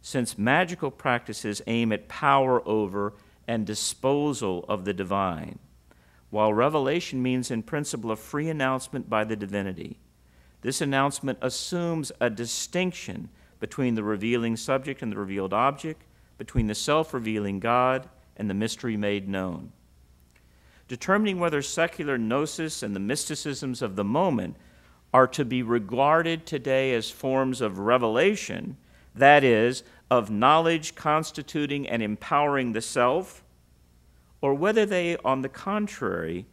since magical practices aim at power over and disposal of the divine, while revelation means in principle a free announcement by the divinity. This announcement assumes a distinction between the revealing subject and the revealed object, between the self-revealing God and the mystery made known. Determining whether secular gnosis and the mysticisms of the moment are to be regarded today as forms of revelation, that is, of knowledge constituting and empowering the self, or whether they, on the contrary,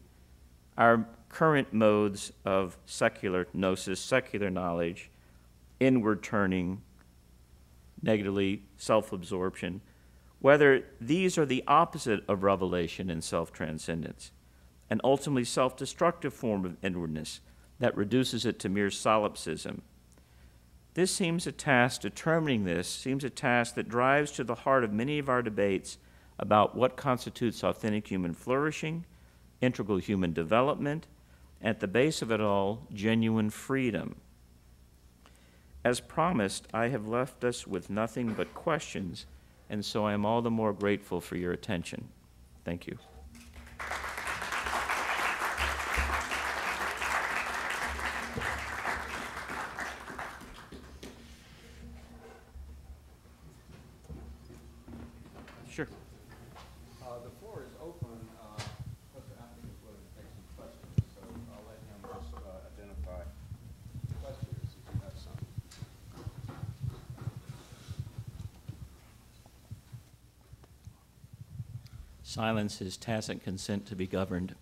are current modes of secular gnosis, secular knowledge, inward turning, negatively self-absorption, whether these are the opposite of revelation and self-transcendence, an ultimately self-destructive form of inwardness that reduces it to mere solipsism. Determining this seems a task that drives to the heart of many of our debates about what constitutes authentic human flourishing, integral human development, and at the base of it all, genuine freedom. As promised, I have left us with nothing but questions, and so I am all the more grateful for your attention. Thank you. Sure. The floor is open. Professor Appleby is willing to take some questions, so I'll let him just identify questions if you have some. Silence is tacit consent to be governed.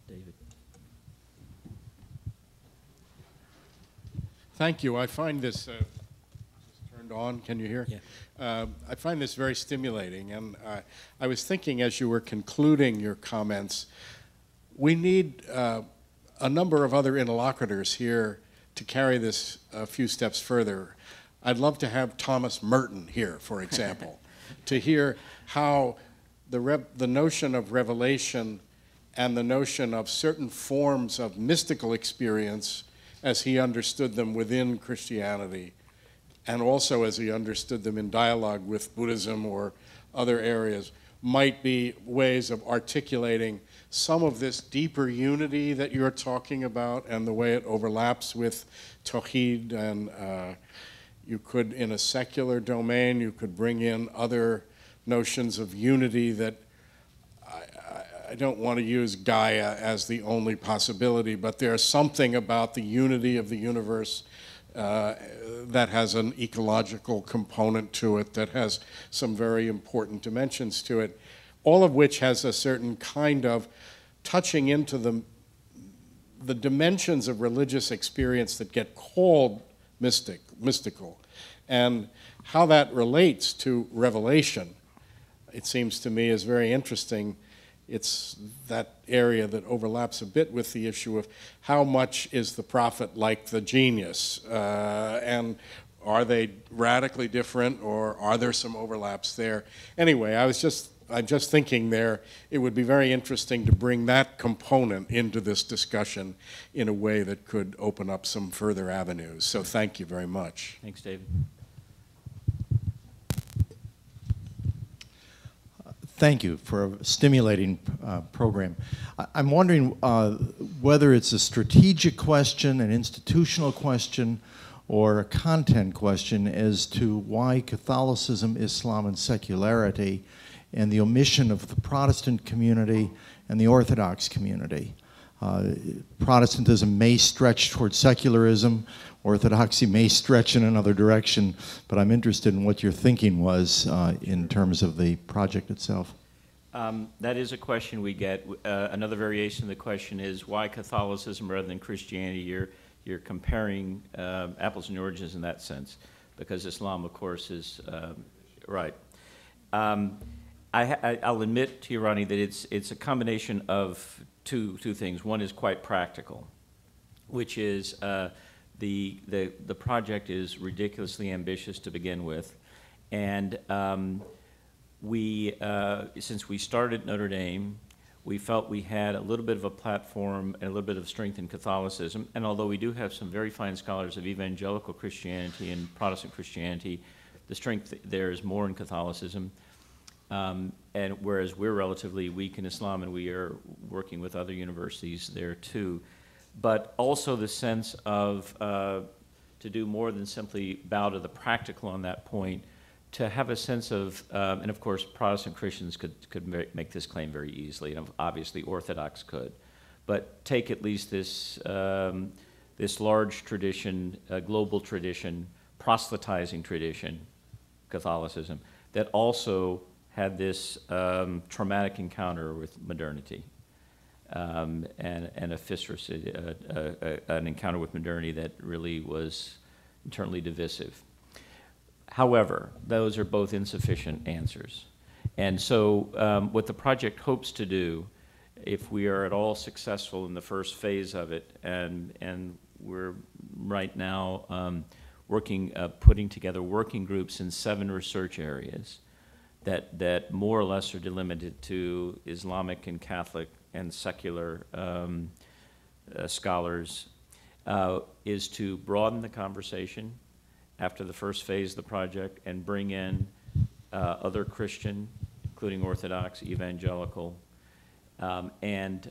David. Thank you. I find this turned on. Can you hear? Yeah. I find this very stimulating, and I was thinking as you were concluding your comments, we need a number of other interlocutors here to carry this a few steps further. I'd love to have Thomas Merton here, for example, to hear how the notion of revelation and the notion of certain forms of mystical experience as he understood them within Christianity, and also as he understood them in dialogue with Buddhism or other areas, might be ways of articulating some of this deeper unity that you're talking about and the way it overlaps with Tawhid. And you could, in a secular domain, you could bring in other notions of unity that I don't want to use Gaia as the only possibility, but there's something about the unity of the universe that has an ecological component to it, that has some very important dimensions to it, all of which has a certain kind of touching into the dimensions of religious experience that get called mystical, and how that relates to revelation, it seems to me, is very interesting. It's that area that overlaps a bit with the issue of how much is the prophet like the genius, and are they radically different, or are there some overlaps there? Anyway, I'm just thinking there, it would be very interesting to bring that component into this discussion in a way that could open up some further avenues. So thank you very much. Thanks, David. Thank you for a stimulating program. I'm wondering whether it's a strategic question, an institutional question, or a content question as to why Catholicism, Islam, and secularity, and the omission of the Protestant community and the Orthodox community. Protestantism may stretch towards secularism, Orthodoxy may stretch in another direction, but I'm interested in what your thinking was in terms of the project itself. That is a question we get. Another variation of the question is why Catholicism rather than Christianity? You're comparing apples and oranges in that sense, because Islam, of course, is right. I'll admit to you, Ronnie, that it's a combination of two things. One is quite practical, which is the project is ridiculously ambitious to begin with, and since we started Notre Dame, we felt we had a little bit of a platform and a little bit of strength in Catholicism, and although we do have some very fine scholars of evangelical Christianity and Protestant Christianity, the strength there is more in Catholicism, and whereas we're relatively weak in Islam, and we are working with other universities there too. But also the sense of to do more than simply bow to the practical on that point, to have a sense of, and of course Protestant Christians could make this claim very easily, and obviously Orthodox could, but take at least this, this large tradition, global tradition, proselytizing tradition, Catholicism, that also had this traumatic encounter with modernity. And a fissure, an encounter with modernity that really was internally divisive. However, those are both insufficient answers. And so what the project hopes to do, if we are at all successful in the first phase of it, and we're right now putting together working groups in 7 research areas that more or less are delimited to Islamic and Catholic and secular scholars, is to broaden the conversation after the first phase of the project and bring in other Christian, including Orthodox, evangelical, and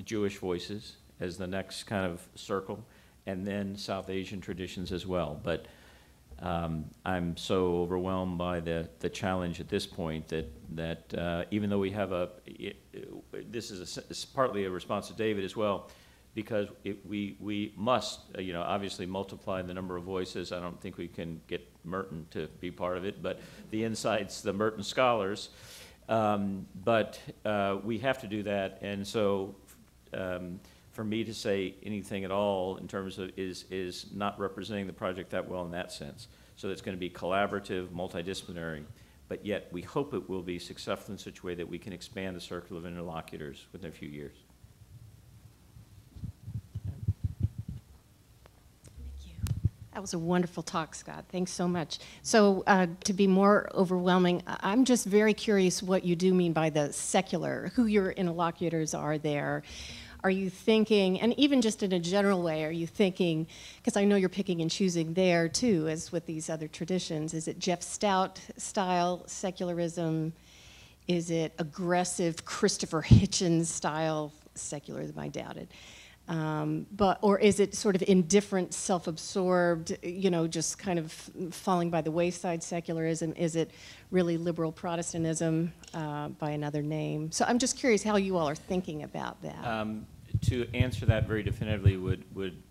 Jewish voices as the next kind of circle, and then South Asian traditions as well. But I'm so overwhelmed by the challenge at this point that even though we have this is partly a response to David as well, because we must, obviously multiply the number of voices. I don't think we can get Merton to be part of it, but the insights, the Merton scholars. But we have to do that, and so for me to say anything at all in terms of is not representing the project that well in that sense. So it's going to be collaborative, multidisciplinary, but yet we hope it will be successful in such a way that we can expand the circle of interlocutors within a few years. That was a wonderful talk, Scott. Thanks so much. So to be more overwhelming, I'm just very curious what you do mean by the secular, who your interlocutors are there. Are you thinking, and even just in a general way, are you thinking, because I know you're picking and choosing there too, as with these other traditions, is it Jeff Stout style secularism? Is it aggressive Christopher Hitchens style secularism? I doubt it. Or is it sort of indifferent, self-absorbed, just kind of falling by the wayside secularism? Is it really liberal Protestantism by another name? So I'm just curious how you all are thinking about that. To answer that very definitively would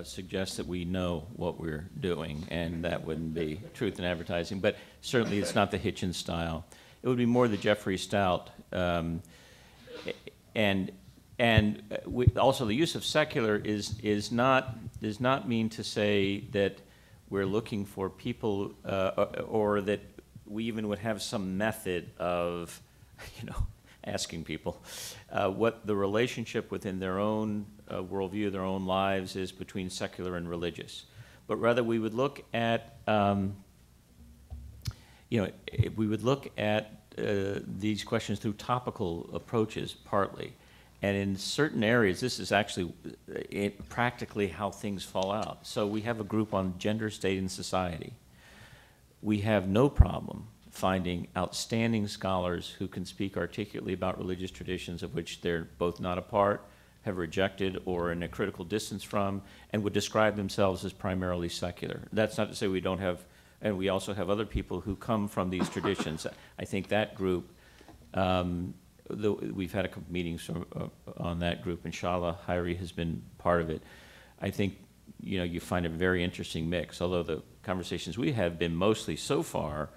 suggest that we know what we're doing, and that wouldn't be truth in advertising. But certainly it's not the Hitchens style. It would be more the Jeffrey Stout, also the use of secular does not mean to say that we're looking for people or that we even would have some method of, asking people what the relationship within their own worldview, their own lives is between secular and religious. But rather we would look at, these questions through topical approaches partly. And in certain areas, this is actually practically how things fall out. So we have a group on gender, state, and society. We have no problem finding outstanding scholars who can speak articulately about religious traditions of which they're both not a part, have rejected, or in a critical distance from, and would describe themselves as primarily secular. That's not to say we don't have, and we also have other people who come from these traditions. I think that group, we've had a couple meetings on that group, and Shala Hyrie has been part of it. I think you find a very interesting mix, although the conversations we have been mostly so far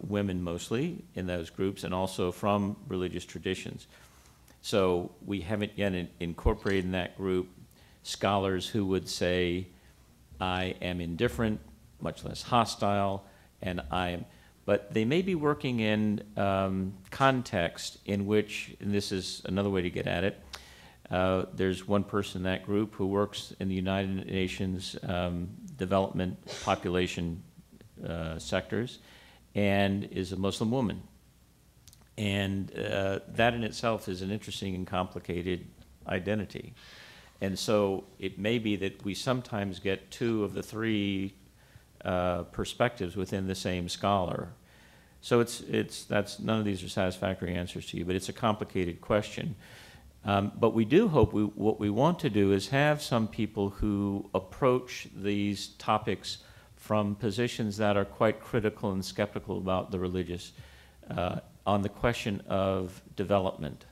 women mostly in those groups, and also from religious traditions. So we haven't yet incorporated in that group scholars who would say, I am indifferent, much less hostile, and but they may be working in context in which, and this is another way to get at it, There's one person in that group who works in the United Nations development population sectors and is a Muslim woman. And that in itself is an interesting and complicated identity. And so it may be that we sometimes get two of the three perspectives within the same scholar. So that's none of these are satisfactory answers to you, but it's a complicated question. But we do hope, what we want to do is have some people who approach these topics from positions that are quite critical and skeptical about the religious on the question of development.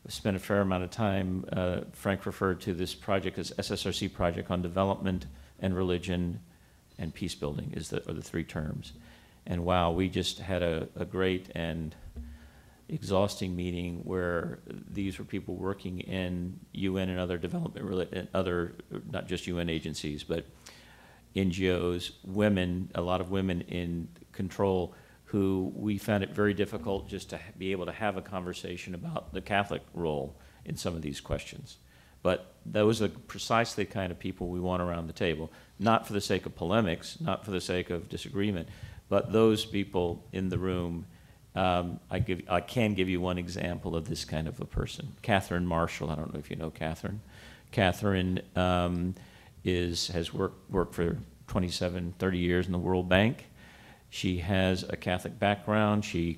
I've spent a fair amount of time, Frank referred to this project as SSRC project on development and religion and peace building are the three terms. And wow, we just had a great and exhausting meeting where these were people working in UN and other development, and other, not just UN agencies, but NGOs, women, a lot of women in control, who we found it very difficult just to be able to have a conversation about the Catholic role in some of these questions. But those are precisely the kind of people we want around the table, not for the sake of polemics, not for the sake of disagreement, but those people in the room. I can give you one example of this kind of a person. Catherine Marshall, I don't know if you know Catherine. Catherine has worked for 27, 30 years in the World Bank. She has a Catholic background. She's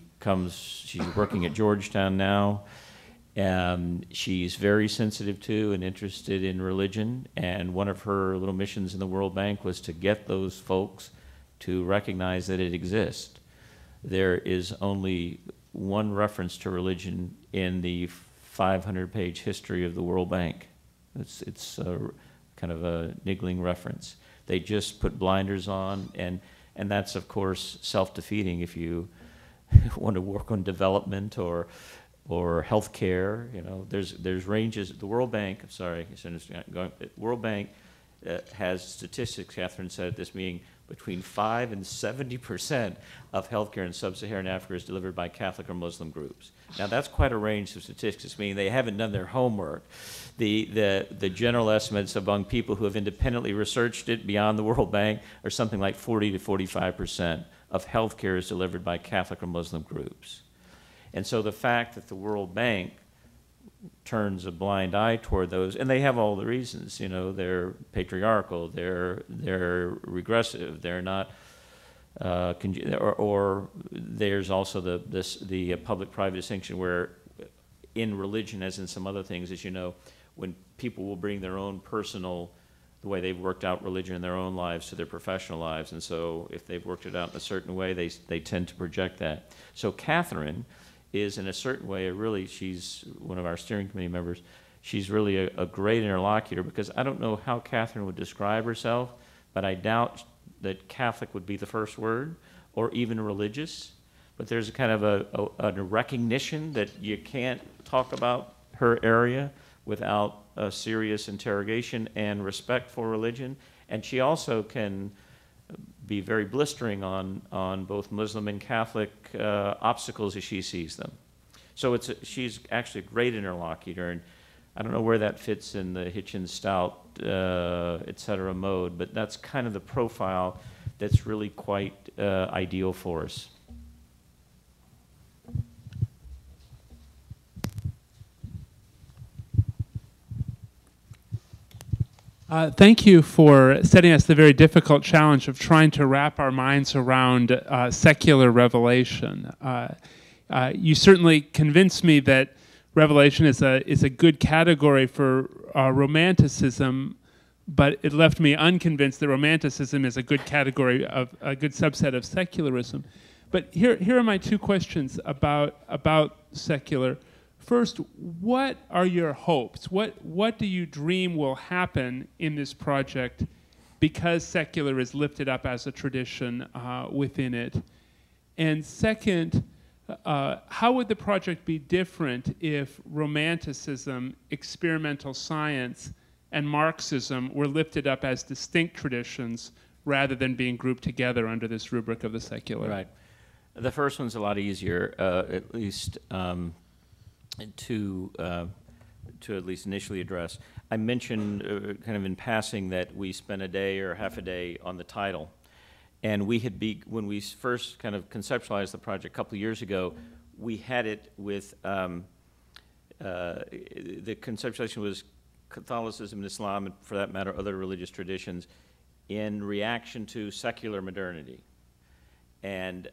working at Georgetown now. She's very sensitive to and interested in religion, and one of her little missions in the World Bank was to get those folks to recognize that it exists. There is only one reference to religion in the 500-page history of the World Bank. It's kind of a niggling reference. They just put blinders on, and that's, of course, self-defeating if you want to work on development or health care. You know, there's ranges. The World Bank, I'm sorry, World Bank has statistics, Catherine said at this meeting, between 5 and 70% of healthcare in sub-Saharan Africa is delivered by Catholic or Muslim groups. Now that's quite a range of statistics, meaning they haven't done their homework. The general estimates among people who have independently researched it beyond the World Bank are something like 40 to 45% of healthcare is delivered by Catholic or Muslim groups. And so the fact that the World Bank turns a blind eye toward those, and they have all the reasons, you know, they're patriarchal, they're regressive, they're not, or there's also the public-private distinction where in religion, as in some other things, as you know, when people will bring their own personal, the way they've worked out religion in their own lives to their professional lives, and so if they've worked it out in a certain way, they tend to project that. So Catherine is in a certain way, she's one of our steering committee members, she's really a great interlocutor, because I don't know how Catherine would describe herself, but I doubt that Catholic would be the first word, or even religious, but there's a kind of a recognition that you can't talk about her area without a serious interrogation and respect for religion, and she also can be very blistering on both Muslim and Catholic obstacles as she sees them. So she's actually a great interlocutor, and I don't know where that fits in the Hitchens, Stout, et cetera mode, but that's kind of the profile that's really quite ideal for us. Thank you for setting us the very difficult challenge of trying to wrap our minds around secular revelation. You certainly convinced me that revelation is a good category for romanticism, but it left me unconvinced that romanticism is a good category of a good subset of secularism. But here are my two questions about secular. First, what are your hopes? What do you dream will happen in this project because secular is lifted up as a tradition within it? And second, how would the project be different if romanticism, experimental science, and Marxism were lifted up as distinct traditions rather than being grouped together under this rubric of the secular? Right. The first one's a lot easier, at least to to at least initially address. I mentioned kind of in passing that we spent a day or half a day on the title. And we had when we first kind of conceptualized the project a couple of years ago, we had it with, the conceptualization was Catholicism and Islam, and for that matter, other religious traditions, in reaction to secular modernity. And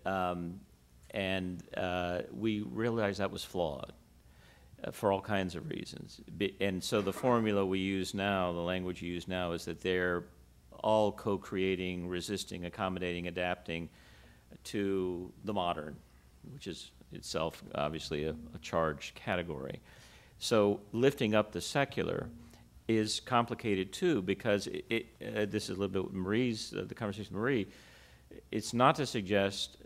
we realized that was flawed for all kinds of reasons. And so the formula we use now, the language we use now, is that they're all co-creating, resisting, accommodating, adapting to the modern, which is itself obviously a charged category. So lifting up the secular is complicated too, because this is a little bit with Marie's, the conversation with Marie. It's not to suggest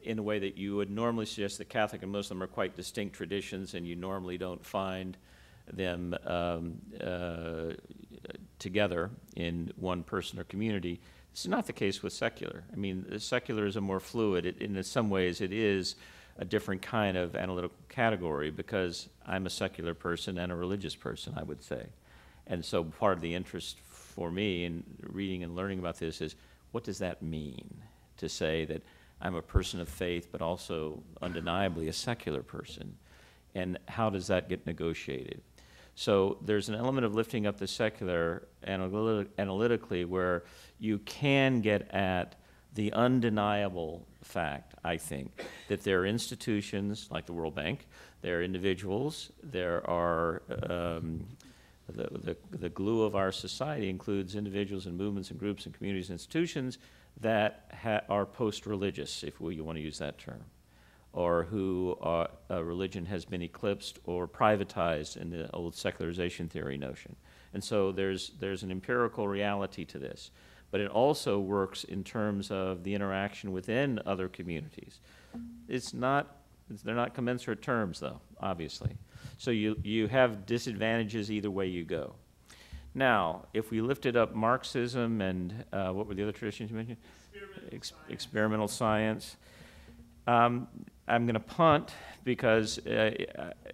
in a way that you would normally suggest that Catholic and Muslim are quite distinct traditions and you normally don't find them together in one person or community. This is not the case with secular. I mean, the secular is a more fluid. In some ways, it is a different kind of analytical category because I'm a secular person and a religious person, I would say. And so part of the interest for me in reading and learning about this is, what does that mean to say that I'm a person of faith but also undeniably a secular person? And how does that get negotiated? So there's an element of lifting up the secular analytically where you can get at the undeniable fact, I think, that there are institutions like the World Bank, there are individuals, there are the glue of our society includes individuals and movements and groups and communities and institutions that are post-religious, if you want to use that term, or who religion has been eclipsed or privatized in the old secularization theory notion. And so there's an empirical reality to this. But it also works in terms of the interaction within other communities. They're not commensurate terms, though, obviously. So you have disadvantages either way you go. Now, if we lifted up Marxism and what were the other traditions you mentioned? Experimental science. I'm going to punt because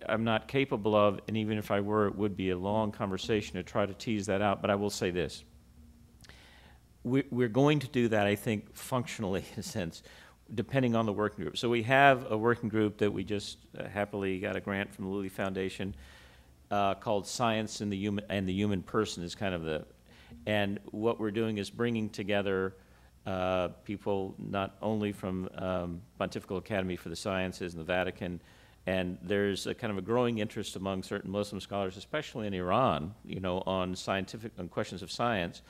I'm not capable of, and even if I were, it would be a long conversation to try to tease that out, but I will say this. We're going to do that, I think, functionally, in a sense, depending on the working group. So we have a working group that we just happily got a grant from the Lilly Foundation called Science and the Human Person is kind of the, and what we're doing is bringing together people not only from Pontifical Academy for the Sciences and the Vatican, and there's a kind of a growing interest among certain Muslim scholars, especially in Iran, on questions of science.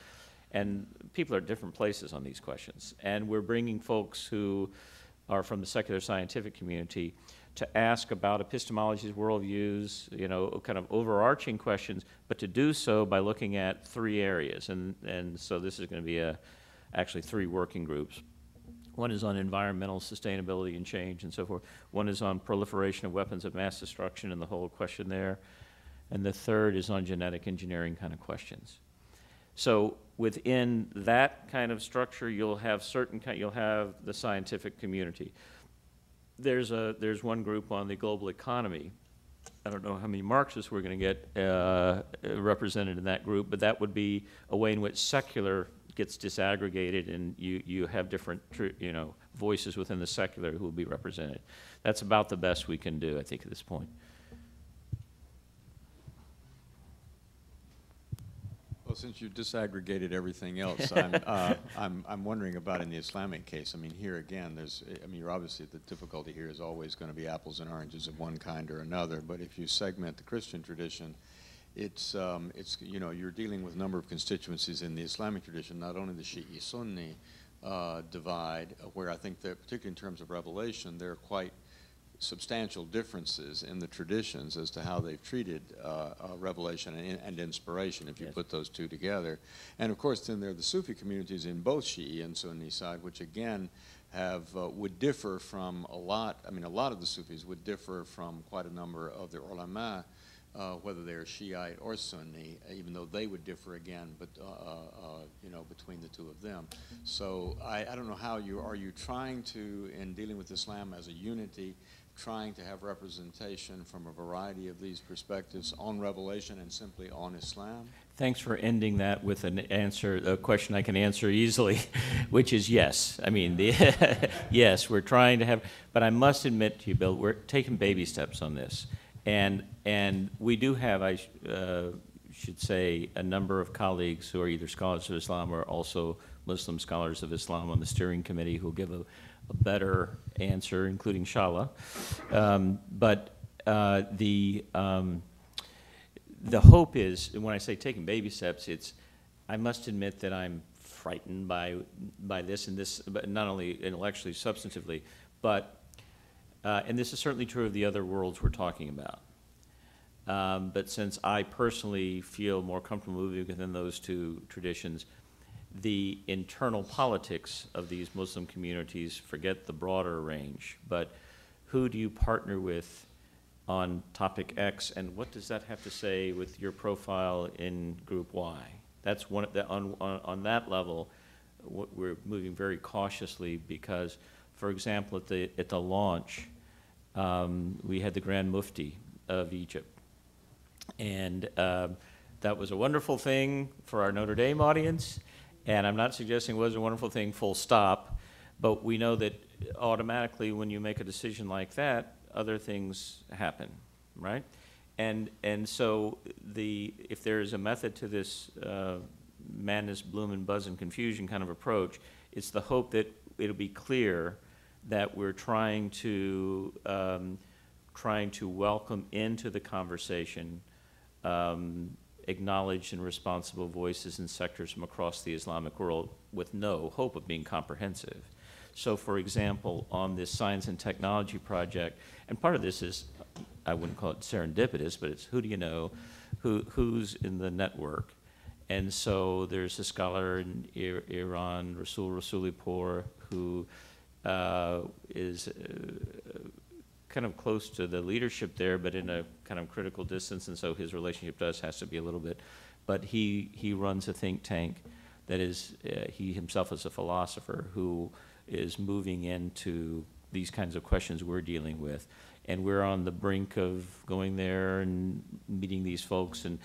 And people are at different places on these questions. And we're bringing folks who are from the secular scientific community to ask about epistemologies, worldviews, kind of overarching questions, but to do so by looking at three areas. And so this is going to be actually three working groups. One is on environmental sustainability and change and so forth. One is on proliferation of weapons of mass destruction and the whole question there. And the third is on genetic engineering kind of questions. So within that kind of structure, you'll have the scientific community. There's one group on the global economy. I don't know how many Marxists we're going to get represented in that group, but that would be a way in which secular gets disaggregated, and you have different voices within the secular who will be represented. That's about the best we can do, I think, at this point. Well, since you disaggregated everything else, I'm wondering about in the Islamic case. I mean, here again, you're obviously, the difficulty here is always going to be apples and oranges of one kind or another. But if you segment the Christian tradition, it's you're dealing with a number of constituencies in the Islamic tradition, not only the Shi'i-Sunni divide, where I think that particularly in terms of revelation, there are quite substantial differences in the traditions as to how they've treated revelation and inspiration, if you put those two together. And of course, then there are the Sufi communities in both Shi'i and Sunni side, which again would differ from a lot. I mean, a lot of the Sufis would differ from quite a number of the ulama, whether they're Shiite or Sunni, even though they would differ again, but between the two of them. So I don't know how are you trying to, in dealing with Islam as a unity, trying to have representation from a variety of these perspectives on Revelation and simply on Islam? Thanks for ending that with an answer, a question I can answer easily, which is yes. I mean, yes, we're trying to have, but I must admit to you, Bill, we're taking baby steps on this. And we do have, I should say, a number of colleagues who are either scholars of Islam or also Muslim scholars of Islam on the steering committee who will give a better answer, including Shala. The hope is, and when I say taking baby steps, it's, I must admit that I'm frightened by this and this, but not only intellectually, substantively, but, and this is certainly true of the other worlds we're talking about. But since I personally feel more comfortable moving within those two traditions, the internal politics of these Muslim communities, forget the broader range, but who do you partner with on topic X, and what does that have to say with your profile in group Y? That's one of the, on that level, we're moving very cautiously because, for example, at the launch, we had the Grand Mufti of Egypt, and that was a wonderful thing for our Notre Dame audience. And I'm not suggesting it was a wonderful thing, full stop, but we know that automatically when you make a decision like that, other things happen, right? And so if there is a method to this madness, bloom, and buzz and confusion kind of approach, it's the hope that it'll be clear that we're trying to welcome into the conversation acknowledged and responsible voices and sectors from across the Islamic world with no hope of being comprehensive. So, for example, on this science and technology project, and part of this is, I wouldn't call it serendipitous, but it's who do you know, who's in the network. And so there's a scholar in Iran, Rasul Rasulipour, who is kind of close to the leadership there, but in a kind of critical distance, and so his relationship to us has to be a little bit. But he runs a think tank that is, he himself is a philosopher who is moving into these kinds of questions we're dealing with. And we're on the brink of going there and meeting these folks, and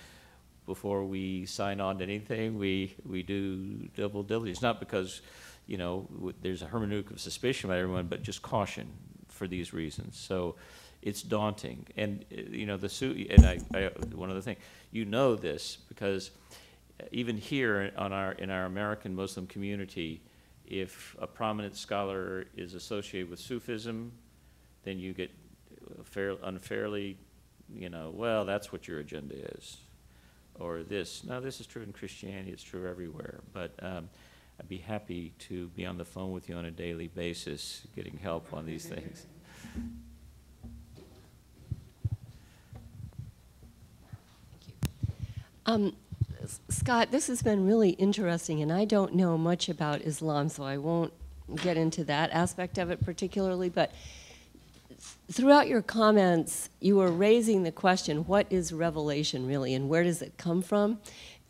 before we sign on to anything, we do double diligence, not because, you know, there's a hermeneutic of suspicion about everyone, but just caution for these reasons. So it's daunting. And, you know, one other thing, you know this, because even here in our American Muslim community, if a prominent scholar is associated with Sufism, then you get unfairly, you know, well, that's what your agenda is. Or this. Now, this is true in Christianity, it's true everywhere. But I'd be happy to be on the phone with you on a daily basis, getting help on these things. Thank you. Scott, this has been really interesting, and I don't know much about Islam, so I won't get into that aspect of it particularly, but throughout your comments, you were raising the question, what is revelation really, and where does it come from?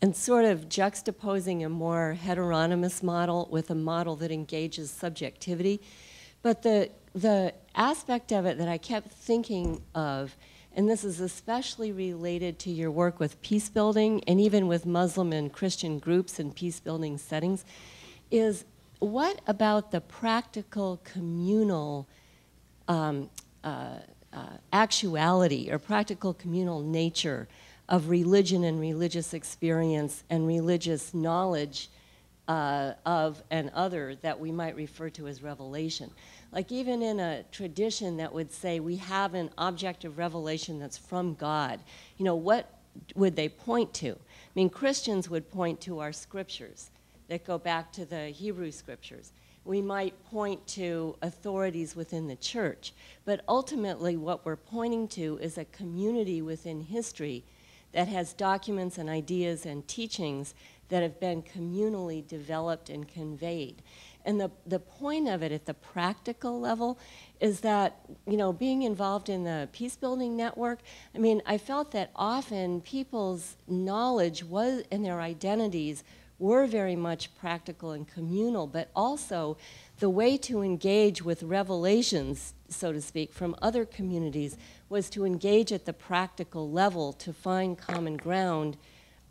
And sort of juxtaposing a more heteronymous model with a model that engages subjectivity. But the aspect of it that I kept thinking of, and this is especially related to your work with peace building and even with Muslim and Christian groups in peace building settings, is what about the practical communal actuality or practical communal nature of religion and religious experience and religious knowledge of an other that we might refer to as revelation? Like even in a tradition that would say we have an object of revelation that's from God, you know, what would they point to? I mean, Christians would point to our scriptures that go back to the Hebrew scriptures. We might point to authorities within the church, but ultimately what we're pointing to is a community within history that has documents and ideas and teachings that have been communally developed and conveyed. And the point of it at the practical level is that, you know, being involved in the peace building network, I mean, I felt that often people's knowledge was, and their identities were very much practical and communal, but also the way to engage with revelations so to speak, from other communities was to engage at the practical level to find common ground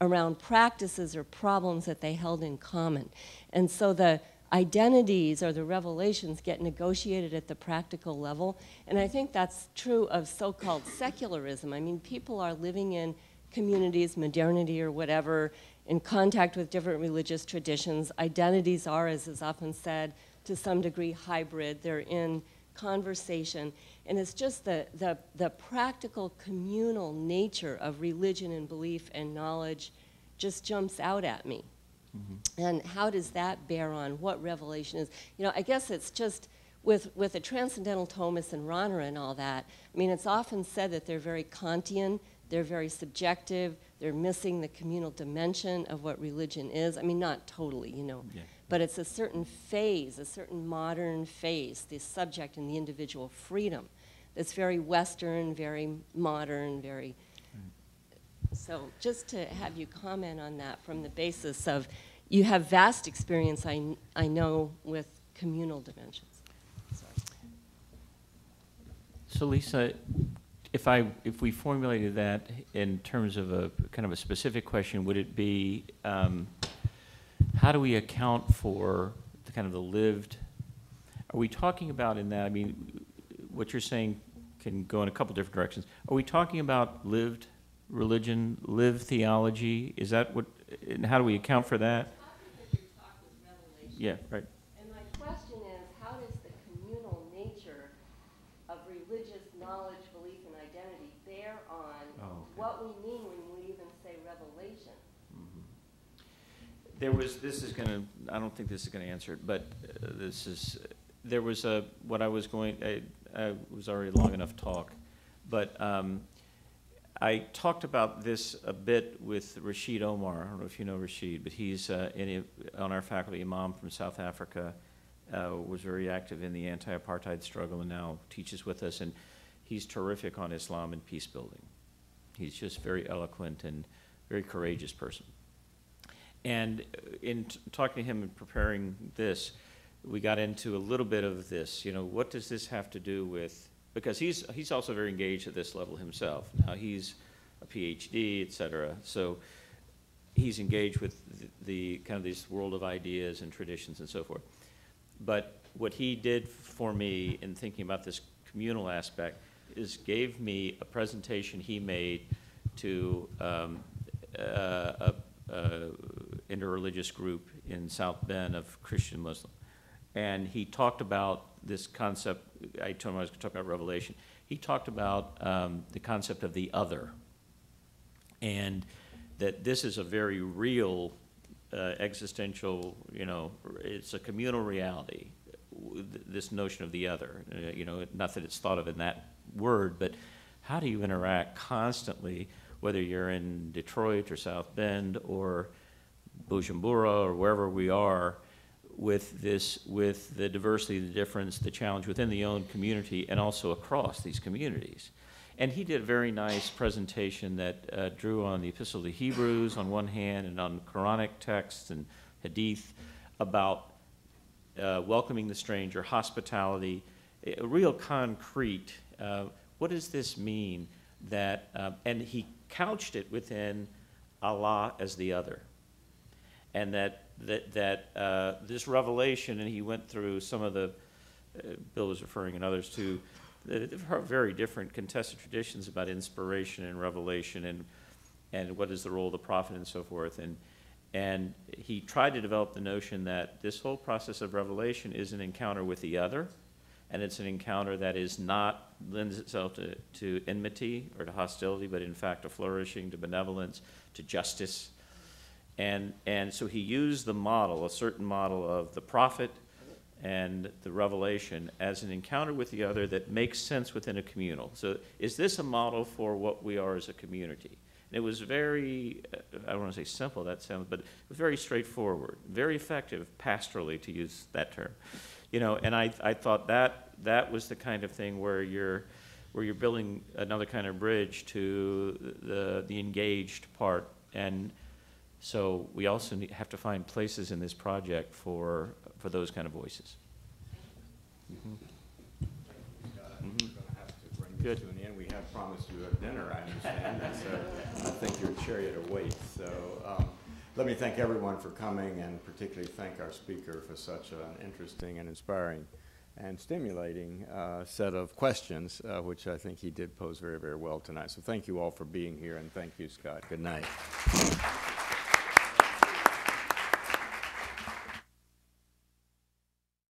around practices or problems that they held in common. And so the identities or the revelations get negotiated at the practical level. And I think that's true of so-called secularism. I mean, people are living in communities, modernity or whatever, in contact with different religious traditions. Identities are, as is often said, to some degree hybrid. They're in conversation. And it's just the practical communal nature of religion and belief and knowledge just jumps out at me. Mm-hmm. And how does that bear on what revelation is? You know, I guess it's just with the Transcendental Thomists and Rahner and all that, I mean, it's often said that they're very Kantian, they're very subjective, they're missing the communal dimension of what religion is. I mean, not totally, you know, yeah. But it's a certain phase, a certain modern phase, the subject and the individual freedom that's very Western, very modern, very... So just to have you comment on that from the basis of, you have vast experience, I know, with communal dimensions. So Lisa, if we formulated that in terms of a kind of a specific question, would it be, how do we account for the kind of the lived, are we talking about in that, I mean, what you're saying can go in a couple different directions. Are we talking about lived religion, lived theology? Is that what, and how do we account for that? Yeah, right. And my question is, how does the communal nature of religious knowledge, belief, and identity bear on what we mean when we even say revelation? Mm-hmm. There was, this is going to, I don't think this is going to answer it, but this is, there was a, what I was going, I was already long enough talk, but I talked about this a bit with Rashid Omar. I don't know if you know Rashid, but he's on our faculty, Imam from South Africa, was very active in the anti-apartheid struggle and now teaches with us, and he's terrific on Islam and peace building. He's just very eloquent and very courageous person. And in talking to him and preparing this, we got into a little bit of this, you know, what does this have to do with, because he's also very engaged at this level himself. Now he's a PhD, et cetera, so he's engaged with the kind of this world of ideas and traditions and so forth. But what he did for me in thinking about this communal aspect is gave me a presentation he made to a interreligious group in South Bend of Christian Muslim. And he talked about this concept. I told him I was going to talk about revelation. He talked about the concept of the other, and that this is a very real existential, you know, it's a communal reality, this notion of the other. You know, not that it's thought of in that word, but how do you interact constantly, whether you're in Detroit or South Bend or Bujumbura or wherever we are, with this, with the diversity, the difference, the challenge within the own community and also across these communities. And he did a very nice presentation that drew on the Epistle to Hebrews on one hand and on Quranic texts and Hadith about welcoming the stranger, hospitality, a real concrete, what does this mean that, and he couched it within Allah as the other. And that this revelation, and he went through some of the, Bill was referring and others to, very different contested traditions about inspiration and revelation and what is the role of the prophet and so forth. And he tried to develop the notion that this whole process of revelation is an encounter with the other, and it's an encounter that is not, lends itself to enmity or to hostility, but in fact to flourishing, to benevolence, to justice. And so he used the model, a certain model of the prophet and the revelation as an encounter with the other that makes sense within a communal. So is this a model for what we are as a community? And it was very, I don't want to say simple, that sounds, but it was very straightforward, very effective pastorally, to use that term. You know, and I thought that was the kind of thing where you're building another kind of bridge to the engaged part. And so we also have to find places in this project for those kind of voices. Mm-hmm. Good. tune in. We have promised you a dinner, I understand, and so I think your chariot awaits. So let me thank everyone for coming, and particularly thank our speaker for such an interesting and inspiring and stimulating set of questions, which I think he did pose very, very well tonight. So thank you all for being here, and thank you, Scott. Good night.